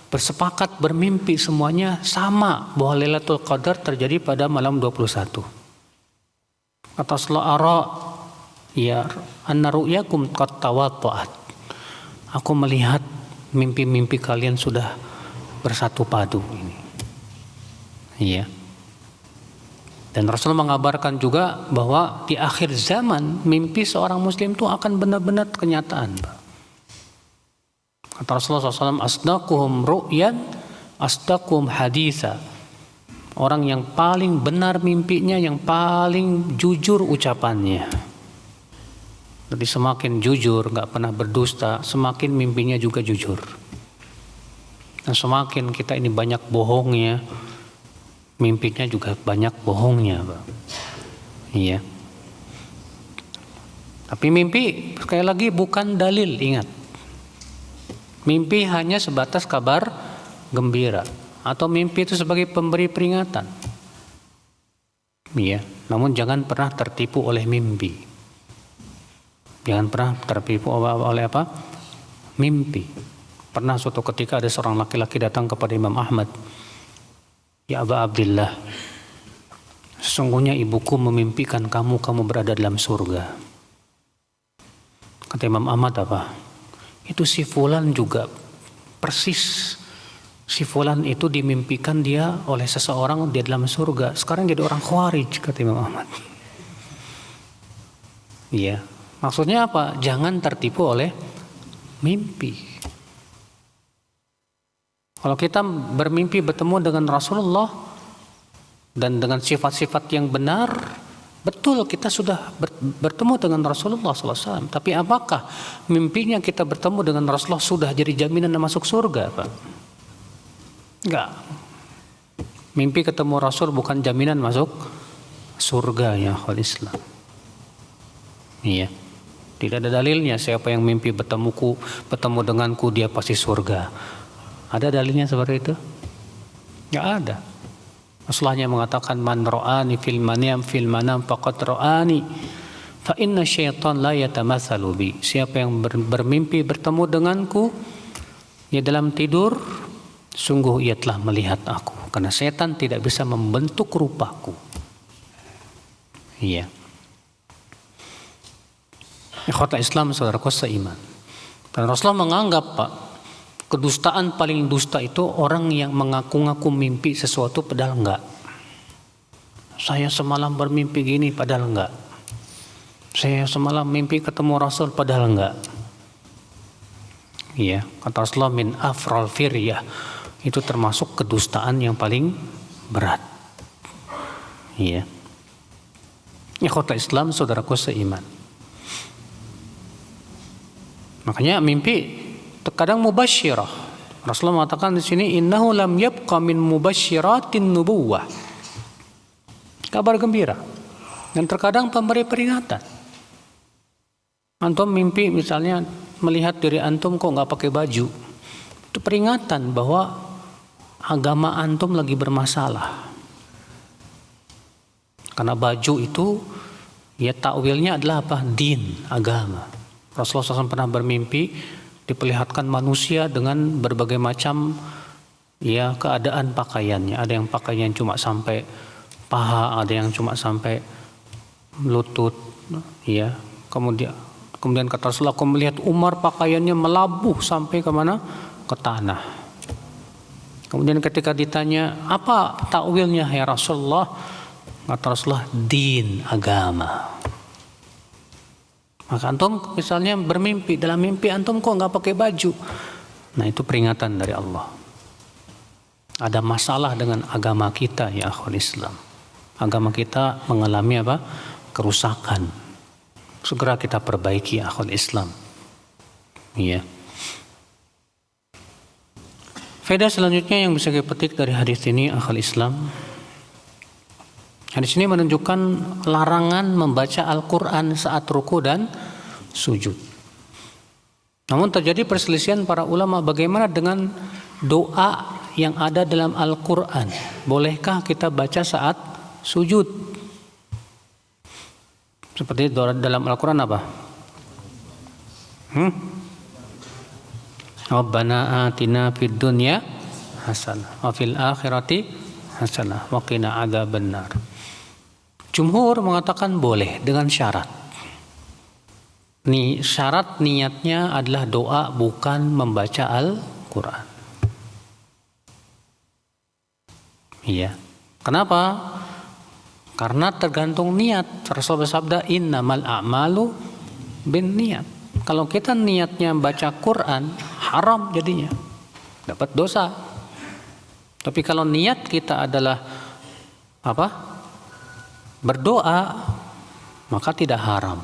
bersepakat bermimpi semuanya sama bahwa Lailatul Qadar terjadi pada malam 21. Kata Rasulullah, ya anna ru'yakum qad tawatta'at. Aku melihat mimpi-mimpi kalian sudah bersatu padu ini. Iya. Dan Rasulullah mengabarkan juga bahwa di akhir zaman mimpi seorang muslim itu akan benar-benar kenyataan. Kata Rasulullah SAW, asdaquhum ru'yan, asdaquhum haditha. Orang yang paling benar mimpinya, yang paling jujur ucapannya. Jadi semakin jujur, nggak pernah berdusta, semakin mimpinya juga jujur. Dan semakin kita ini banyak bohongnya, mimpinya juga banyak bohongnya, Pak. Iya. Tapi mimpi sekali lagi bukan dalil, ingat. Mimpi hanya sebatas kabar gembira, atau mimpi itu sebagai pemberi peringatan. Iya. Namun jangan pernah tertipu oleh mimpi. Jangan pernah tertipu oleh apa? Mimpi. Pernah suatu ketika ada seorang laki-laki datang kepada Imam Ahmad. Ya Aba Abdillah, sesungguhnya ibuku memimpikan kamu berada dalam surga. Kata Imam Ahmad, apa? Itu si Fulan juga persis. Si Fulan itu dimimpikan dia oleh seseorang dia dalam surga. Sekarang jadi orang Khawarij, kata Imam Ahmad. Iya, maksudnya apa? Jangan tertipu oleh mimpi. Kalau kita bermimpi bertemu dengan Rasulullah dan dengan sifat-sifat yang benar, betul kita sudah bertemu dengan Rasulullah SAW. Tapi apakah mimpinya kita bertemu dengan Rasulullah sudah jadi jaminan masuk surga, Pak? Enggak. Mimpi ketemu Rasul bukan jaminan masuk surga, ya akhwal Islam. Iya. Tidak ada dalilnya siapa yang mimpi bertemu denganku dia pasti surga. Ada dalilnya seperti itu? Enggak ada. Rasulullah mengatakan man ra'ani fil manam faqad ra'ani fa inna syaitan la yatamatsalu bi. Siapa yang bermimpi bertemu denganku ya dalam tidur, sungguh ia telah melihat aku, karena setan tidak bisa membentuk rupaku. Iya. Ikhwatul Islam, saudaraku seiman. Dan Rasulullah menganggap, Pak, kedustaan paling dusta itu orang yang mengaku-ngaku mimpi sesuatu padahal enggak. Saya semalam bermimpi gini padahal enggak. Saya semalam mimpi ketemu Rasul padahal enggak. Iya, kata Rasulullah min afral firyah. Itu termasuk kedustaan yang paling berat. Iya. Ikhwatul Islam, saudaraku seiman. Makanya mimpi terkadang mubasyirah. Rasulullah mengatakan di sini innahu lam yabqa min mubasyiratin nubuwah. Kabar gembira. Dan terkadang pemberi peringatan. Antum mimpi misalnya melihat diri antum kok nggak pakai baju. Itu peringatan bahwa agama antum lagi bermasalah. Karena baju itu ya takwilnya adalah apa? Din, agama. Rasulullah SAW pernah bermimpi diperlihatkan manusia dengan berbagai macam ya keadaan pakaiannya. Ada yang pakaiannya cuma sampai paha, ada yang cuma sampai lutut, ya. Kemudian kata Rasulullah, aku melihat Umar pakaiannya melabuh sampai ke mana? Ke tanah. Kemudian ketika ditanya, apa takwilnya ya Rasulullah? Kata Rasulullah, din, agama. Maka antum misalnya bermimpi, dalam mimpi antum kok nggak pakai baju. Nah itu peringatan dari Allah. Ada masalah dengan agama kita ya akhwal Islam. Agama kita mengalami apa? Kerusakan. segera kita perbaiki akhwat Islam. Iya. Faedah selanjutnya yang bisa kita petik dari hadis ini akhwat Islam. Hadis ini menunjukkan larangan membaca Al-Quran saat ruku dan sujud. Namun terjadi perselisihan para ulama bagaimana dengan doa yang ada dalam Al-Quran. Bolehkah kita baca saat sujud? Seperti doa dalam Al-Quran apa? Rabbana atina fid dunya hasanah wa fil akhirati hasanah wa qina adzabannar. Jumhur mengatakan boleh dengan syarat. Syarat niatnya adalah doa, bukan membaca Al-Quran. Iya. Kenapa? Karena tergantung niat. Rasul bersabda, innamal a'malu bin niat. Kalau kita niatnya baca Quran, haram jadinya. Dapat dosa. Tapi kalau niat kita adalah berdoa, maka tidak haram.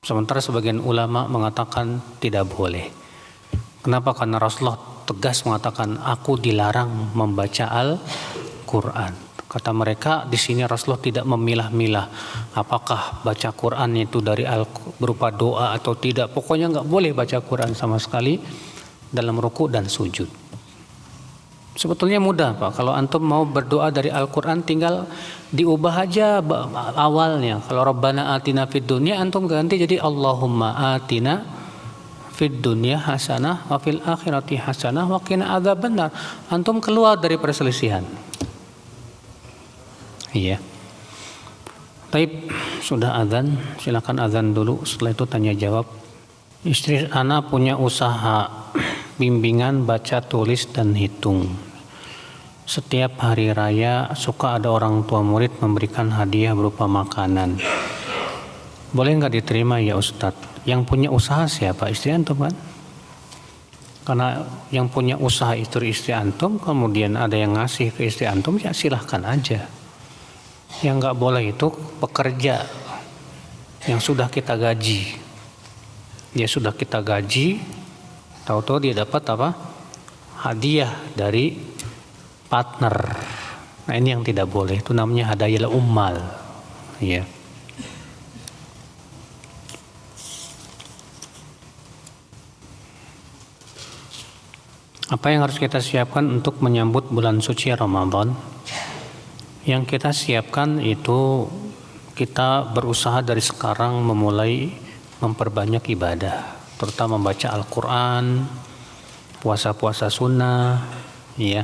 Sementara sebagian ulama mengatakan tidak boleh. Kenapa? Karena Rasulullah tegas mengatakan, aku dilarang membaca Al-Quran. Kata mereka, di sini Rasulullah tidak memilah-milah apakah baca Quran itu dari berupa doa atau tidak. Pokoknya nggak boleh baca Quran sama sekali dalam ruku dan sujud. Sebetulnya mudah Pak, kalau antum mau berdoa dari Al-Quran tinggal diubah aja awalnya. Kalau Rabbana atina fid dunya, antum ganti jadi Allahumma atina fid dunya hasanah wa fil akhirati hasanah wa qina adzabannar. Antum keluar dari perselisihan. Iya. Baik, sudah azan, silakan azan dulu, setelah itu tanya jawab. Istri ana punya usaha bimbingan baca tulis dan hitung. Setiap hari raya suka ada orang tua murid memberikan hadiah berupa makanan. Boleh nggak diterima ya Ustadz? Yang punya usaha siapa? Istri antum kan? Karena yang punya usaha itu istri antum, kemudian ada yang ngasih ke istri antum, ya silahkan aja. Yang nggak boleh itu pekerja yang sudah kita gaji. Dia sudah kita gaji, tahu-tahu dia dapat hadiah dari partner. Nah ini yang tidak boleh, itu namanya hadayal ummal. Ya. Apa yang harus kita siapkan untuk menyambut bulan suci Ramadan? Yang kita siapkan itu kita berusaha dari sekarang memulai memperbanyak ibadah, terutama membaca Al-Quran, puasa-puasa sunnah, ya,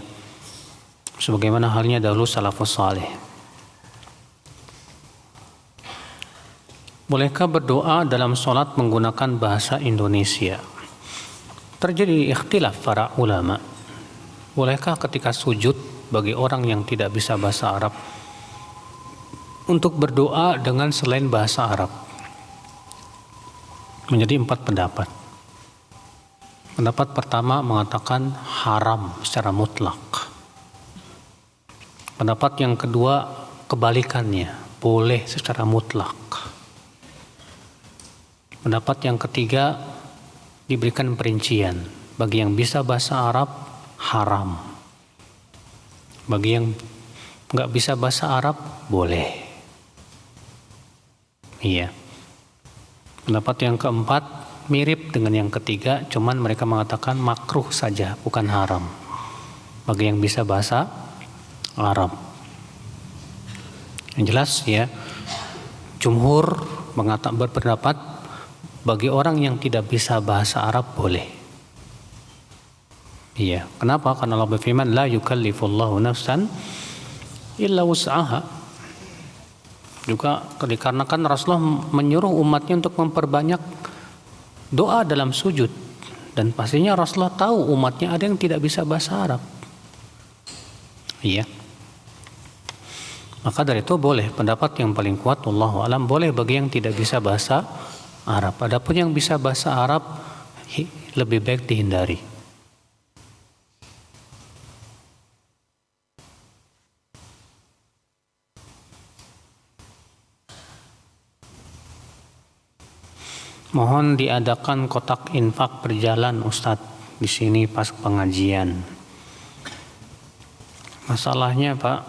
sebagaimana halnya dahulu salafus saleh. Bolehkah berdoa dalam sholat menggunakan bahasa Indonesia? Terjadi ikhtilaf para ulama. Bolehkah ketika sujud bagi orang yang tidak bisa bahasa Arab untuk berdoa dengan selain bahasa Arab? Menjadi 4 pendapat. Pendapat pertama mengatakan haram secara mutlak. Pendapat yang kedua kebalikannya, boleh secara mutlak. Pendapat yang ketiga diberikan perincian. Bagi yang bisa bahasa Arab, haram. Bagi yang nggak bisa bahasa Arab, boleh. Iya. Pendapat yang keempat mirip dengan yang ketiga, cuman mereka mengatakan makruh saja, bukan haram. Bagi yang bisa bahasa Arab. Yang jelas ya, jumhur berpendapat bagi orang yang tidak bisa bahasa Arab boleh. Iya, kenapa? Karena Allah berfirman, la yukallifullahu nafsan illa wus'aha. Juga dikarenakan Rasulullah menyuruh umatnya untuk memperbanyak doa dalam sujud, dan pastinya Rasulullah tahu umatnya ada yang tidak bisa bahasa Arab. Iya. Maka dari itu boleh, pendapat yang paling kuat wallahu alam, boleh bagi yang tidak bisa bahasa Arab. Adapun yang bisa bahasa Arab lebih baik dihindari. Mohon diadakan kotak infak berjalan Ustadz di sini pas pengajian. Masalahnya Pak,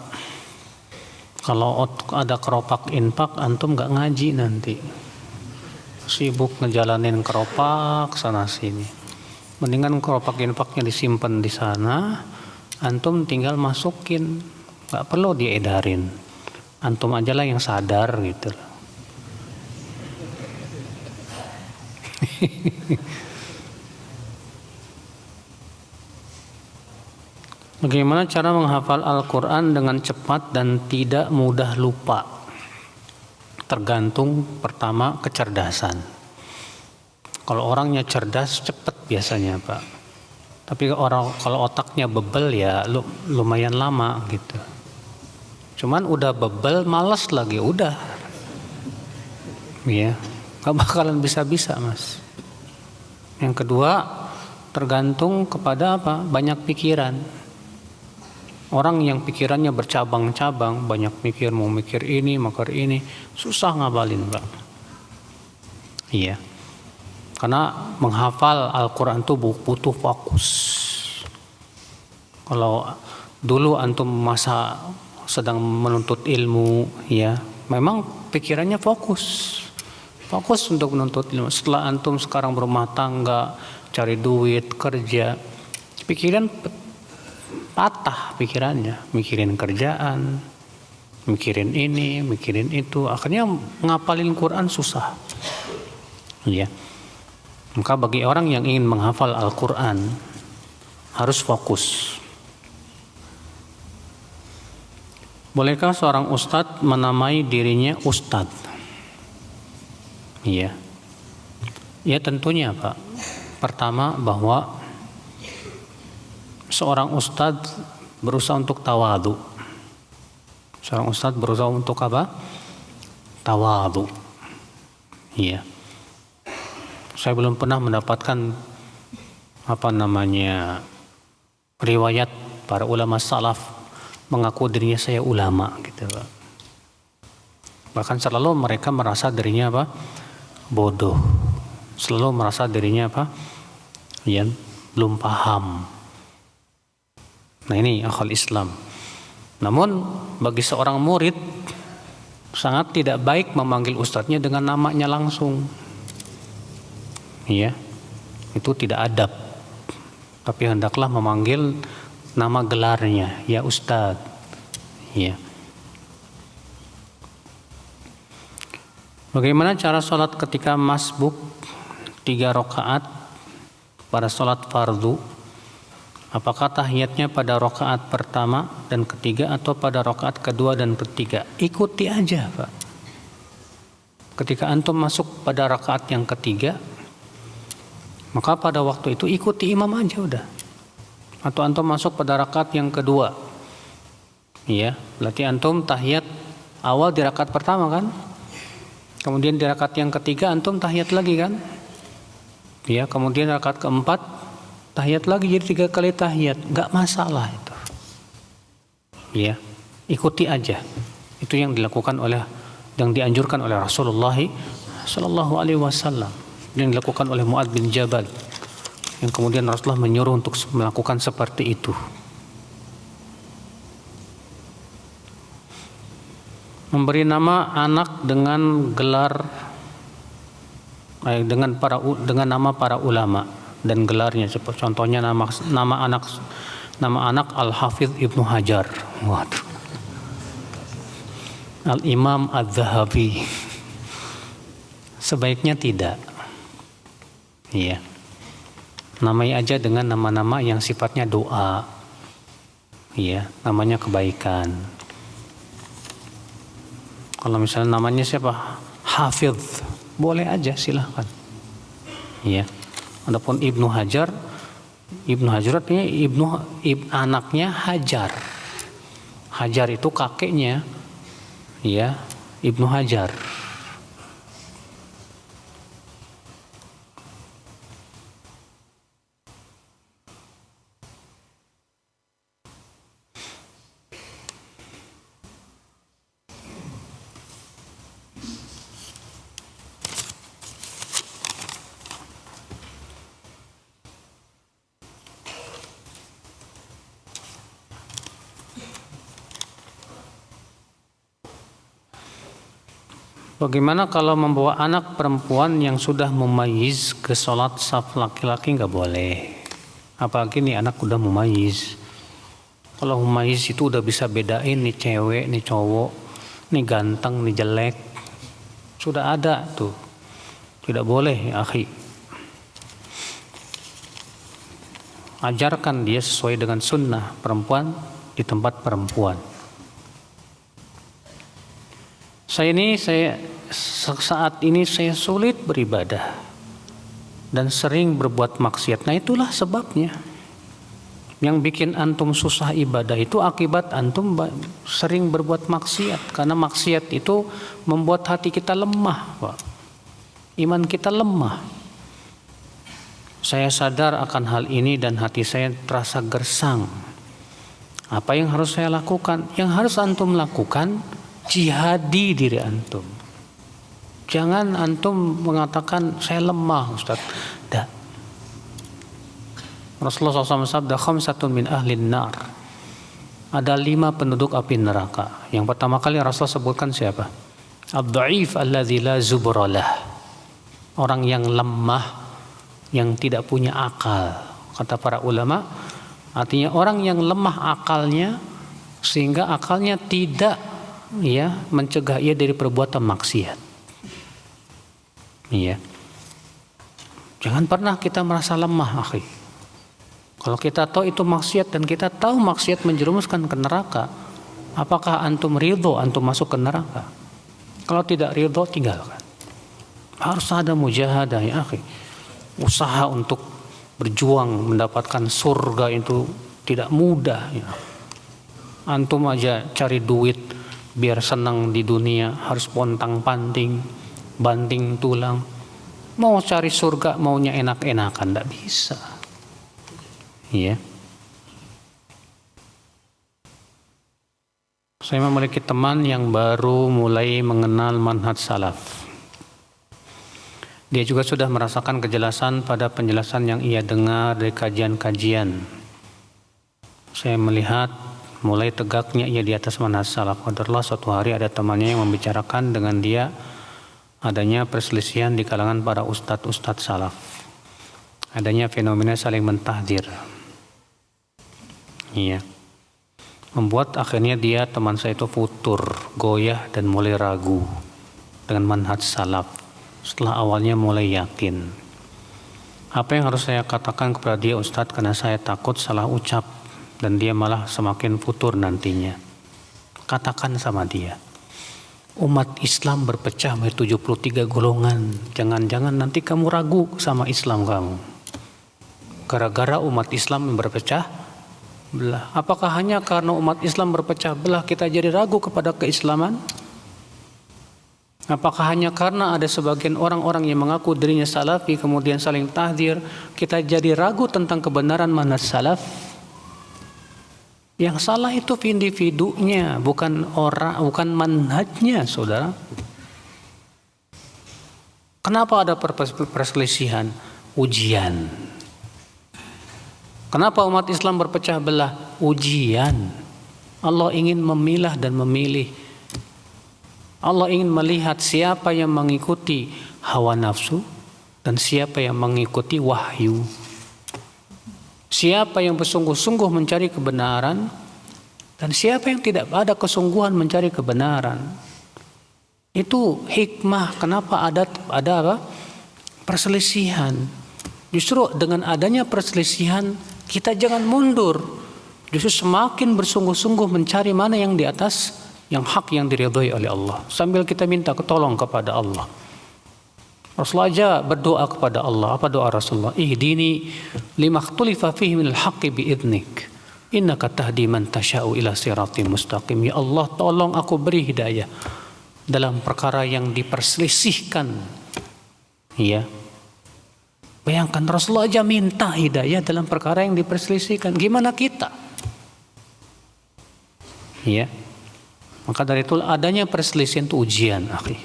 kalau ada keropak infak antum nggak ngaji nanti. Sibuk ngejalanin keropak sana sini. Mendingan keropak infaknya disimpan di sana, antum tinggal masukin, nggak perlu diedarin. Antum aja lah yang sadar gitu. Bagaimana cara menghafal Al-Quran dengan cepat dan tidak mudah lupa? Tergantung pertama kecerdasan. Kalau orangnya cerdas cepat biasanya Pak. Tapi kalau otaknya bebel ya lumayan lama gitu. Cuman udah bebel males lagi udah. Ya, gak bakalan bisa-bisa Mas. Yang kedua, tergantung kepada apa? Banyak pikiran. Orang yang pikirannya bercabang-cabang, banyak mikir, mau mikir ini, makar ini, susah ngabalin Pak. Iya. Karena menghafal Al-Quran itu butuh fokus. Kalau dulu antum masa sedang menuntut ilmu, ya, memang pikirannya fokus untuk menuntut ilmu. Setelah antum sekarang berumah tangga, cari duit, kerja, pikiran patah pikirannya, mikirin kerjaan, mikirin ini, mikirin itu, akhirnya ngapalin Quran susah. Ya. Maka bagi orang yang ingin menghafal Al-Quran harus fokus. Bolehkah seorang ustadz menamai dirinya ustadz? Iya. Ya tentunya Pak. Pertama bahwa seorang ustadz berusaha untuk tawadu. Seorang ustadz berusaha untuk apa? Tawadu. Iya. Saya belum pernah mendapatkan riwayat para ulama salaf mengaku dirinya saya ulama gitu Pak. Bahkan selalu mereka merasa dirinya apa? Bodoh. Selalu merasa dirinya apa? Ya, belum paham. Nah ini akal Islam. Namun bagi seorang murid sangat tidak baik memanggil ustadznya dengan namanya langsung. Iya, itu tidak adab. Tapi hendaklah memanggil nama gelarnya, ya ustadz. Iya. Bagaimana cara sholat ketika masbuk 3 rakaat pada sholat fardu? Apakah tahiyatnya pada rakaat pertama dan ketiga atau pada rakaat kedua dan ketiga? Ikuti aja Pak. Ketika antum masuk pada rakaat yang ketiga, maka pada waktu itu ikuti imam aja udah. Atau antum masuk pada rakaat yang kedua, ya, berarti antum tahiyat awal di rakaat pertama kan? Kemudian di rakaat yang ketiga antum tahiyat lagi kan? Ya, kemudian rakaat keempat tahiyat lagi, jadi 3 kali tahiyat, nggak masalah itu. Ya, ikuti aja. Itu yang dianjurkan oleh Rasulullah Shallallahu Alaihi Wasallam, yang dilakukan oleh Mu'adz bin Jabal, yang kemudian Rasulullah menyuruh untuk melakukan seperti itu. Memberi nama anak dengan gelar dengan nama para ulama dan gelarnya, contohnya nama anak Al-Hafidh Ibnu Hajar. Waduh. Al-Imam Az-Zahabi. Sebaiknya tidak. Iya. Namai aja dengan nama-nama yang sifatnya doa. Iya, namanya kebaikan. Kalau misalnya namanya siapa? Hafidh, boleh aja silahkan. Iya. Adapun Ibnu Hajar artinya anaknya Hajar. Hajar itu kakeknya, ya, Ibnu Hajar. Bagaimana kalau membawa anak perempuan yang sudah mumayyiz ke sholat saf laki-laki? Nggak boleh. Apalagi nih anak udah mumayyiz. Kalau mumayyiz itu udah bisa bedain nih cewek, nih cowok, nih ganteng, nih jelek. Sudah ada tuh. Tidak boleh ya akhi. Ajarkan dia sesuai dengan sunnah perempuan di tempat perempuan. Saat ini saya sulit beribadah dan sering berbuat maksiat. Nah itulah sebabnya. Yang bikin antum susah ibadah itu akibat antum sering berbuat maksiat. Karena maksiat itu membuat hati kita lemah, Pak. Iman kita lemah. Saya sadar akan hal ini dan hati saya terasa gersang. Apa yang harus saya lakukan? Yang harus antum lakukan, jihadi diri antum. Jangan antum mengatakan saya lemah, Ustaz. Dah. Rasulullah SAW sabda, khamsatun min ahlin nar. Ada 5 penduduk api neraka. Yang pertama kali Rasulullah sebutkan siapa? Ad-dha'if alladzi la zubralah. Orang yang lemah, yang tidak punya akal. Kata para ulama, artinya orang yang lemah akalnya sehingga akalnya tidak mencegah ia dari perbuatan maksiat. Iya. Jangan pernah kita merasa lemah, akhi. Kalau kita tahu itu maksiat dan kita tahu maksiat menjerumuskan ke neraka, apakah antum ridho antum masuk ke neraka? Kalau tidak ridho, tinggalkan. Harus ada mujahadah ya akhi. Usaha untuk berjuang mendapatkan surga itu tidak mudah ya. Antum aja cari duit biar senang di dunia harus pontang-panting, banting tulang. Mau cari surga maunya enak-enakan, tidak bisa. Iya. Saya memiliki teman yang baru mulai mengenal manhaj salaf. Dia juga sudah merasakan kejelasan pada penjelasan yang ia dengar dari kajian-kajian. Saya melihat mulai tegaknya ia di atas manhaj salaf. Qadarullah suatu hari ada temannya yang membicarakan dengan dia adanya perselisihan di kalangan para ustadz salaf. Adanya fenomena saling mentahdir. Iya. Membuat akhirnya dia, teman saya itu futur, goyah dan mulai ragu dengan manhaj salaf. Setelah awalnya mulai yakin. Apa yang harus saya katakan kepada dia Ustadz, karena saya takut salah ucap dan dia malah semakin futur nantinya. Katakan sama dia, umat Islam berpecah menjadi 73 golongan. Jangan-jangan nanti kamu ragu sama Islam kamu. Gara-gara umat Islam berpecah belah. Apakah hanya karena umat Islam berpecah belah kita jadi ragu kepada keislaman? Apakah hanya karena ada sebagian orang-orang yang mengaku dirinya salafi kemudian saling tahdir kita jadi ragu tentang kebenaran manhaj salaf? Yang salah itu individunya, bukan orang, bukan manhajnya, saudara. Kenapa ada perselisihan? Ujian. Kenapa umat Islam berpecah belah? Ujian. Allah ingin memilah dan memilih. Allah ingin melihat siapa yang mengikuti hawa nafsu dan siapa yang mengikuti wahyu. Siapa yang bersungguh-sungguh mencari kebenaran dan siapa yang tidak ada kesungguhan mencari kebenaran. Itu hikmah kenapa ada apa? Perselisihan. Justru dengan adanya perselisihan kita jangan mundur. Justru semakin bersungguh-sungguh mencari mana yang di atas, yang hak, yang diridhoi oleh Allah. Sambil kita minta tolong kepada Allah. Rasulullah aja berdoa kepada Allah. Apa doa Rasulullah? Ihdini lima ikhtulifa fihi minal haqqi biidnik. Innaka tahdi man tasha'u ila siratim mustaqim. Ya Allah, tolong aku beri hidayah dalam perkara yang diperselisihkan. Ya. Bayangkan Rasulullah aja minta hidayah dalam perkara yang diperselisihkan. Gimana kita? Ya. Maka dari itu adanya perselisihan itu ujian, akhi.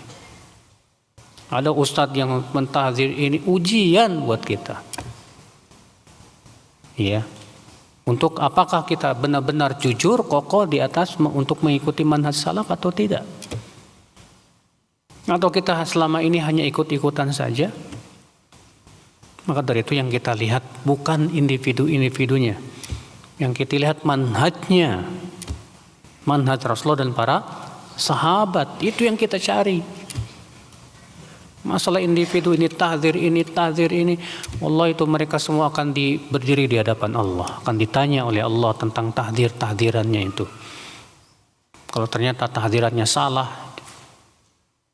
Ada ustadz yang mentahdzir ini ujian buat kita. Ya. Untuk apakah kita benar-benar jujur, kokoh di atas untuk mengikuti manhaj salaf atau tidak? Atau kita selama ini hanya ikut-ikutan saja? Maka dari itu yang kita lihat bukan individu-individunya. Yang kita lihat manhajnya. Manhaj Rasulullah dan para sahabat. Itu yang kita cari. Masalah individu ini tahdzir ini. Wallah itu mereka semua akan berdiri di hadapan Allah. Akan ditanya oleh Allah tentang tahdzirannya itu. Kalau ternyata tahdzirannya salah,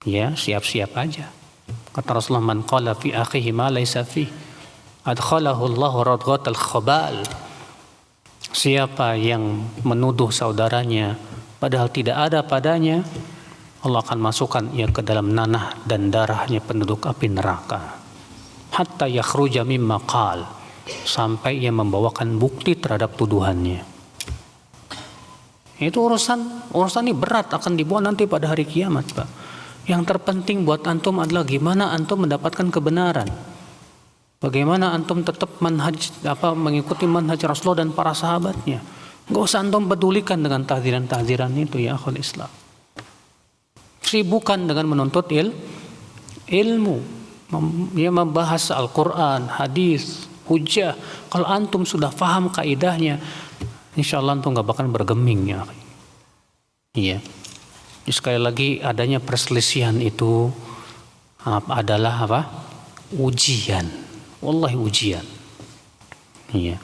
ya siap-siap aja. Kata Rasulullah, man qala fi akhihi ma laysa fi adkhalahu Allahu radghatal khabal. Siapa yang menuduh saudaranya padahal tidak ada padanya, Allah akan masukkan ia ke dalam nanah dan darahnya penduduk api neraka. Hatta yakhruja mimma qal, sampai ia membawakan bukti terhadap tuduhannya. Itu urusan ini berat, akan dibawa nanti pada hari kiamat, Pak. Yang terpenting buat antum adalah gimana antum mendapatkan kebenaran. Bagaimana antum tetap mengikuti manhaj Rasulullah dan para sahabatnya. Enggak usah antum pedulikan dengan tahdziran-tahdziran itu, ya akhul Islam. Sibukan dengan menuntut ilmu. Dia membahas Al-Quran, hadis, hujah. Kalau antum sudah paham kaidahnya, insya Allah antum gak bakal bergeming, ya. Iya. Sekali lagi adanya perselisihan itu adalah apa? Ujian. Wallahi ujian. Iya.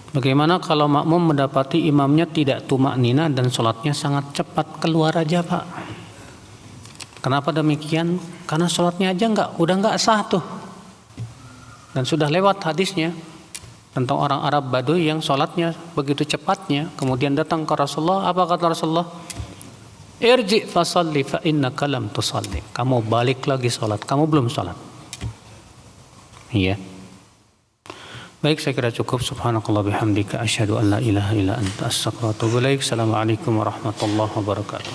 Bagaimana kalau makmum mendapati imamnya tidak tumaknina dan sholatnya sangat cepat, keluar aja, Pak? Kenapa demikian? Karena sholatnya aja udah nggak sah tuh. Dan sudah lewat hadisnya tentang orang Arab Baduy yang sholatnya begitu cepatnya, kemudian datang ke Rasulullah. Apa kata Rasulullah? Irji fasalli fa innaka lam tusalli. Kamu balik lagi sholat, kamu belum sholat. Iya. Baik, saya kira cukup. Subhanakallah bihamdika asyhadu an la ilaha illa anta astaghfiruka wa atubu ilaik. Assalamualaikum warahmatullahi wabarakatuh.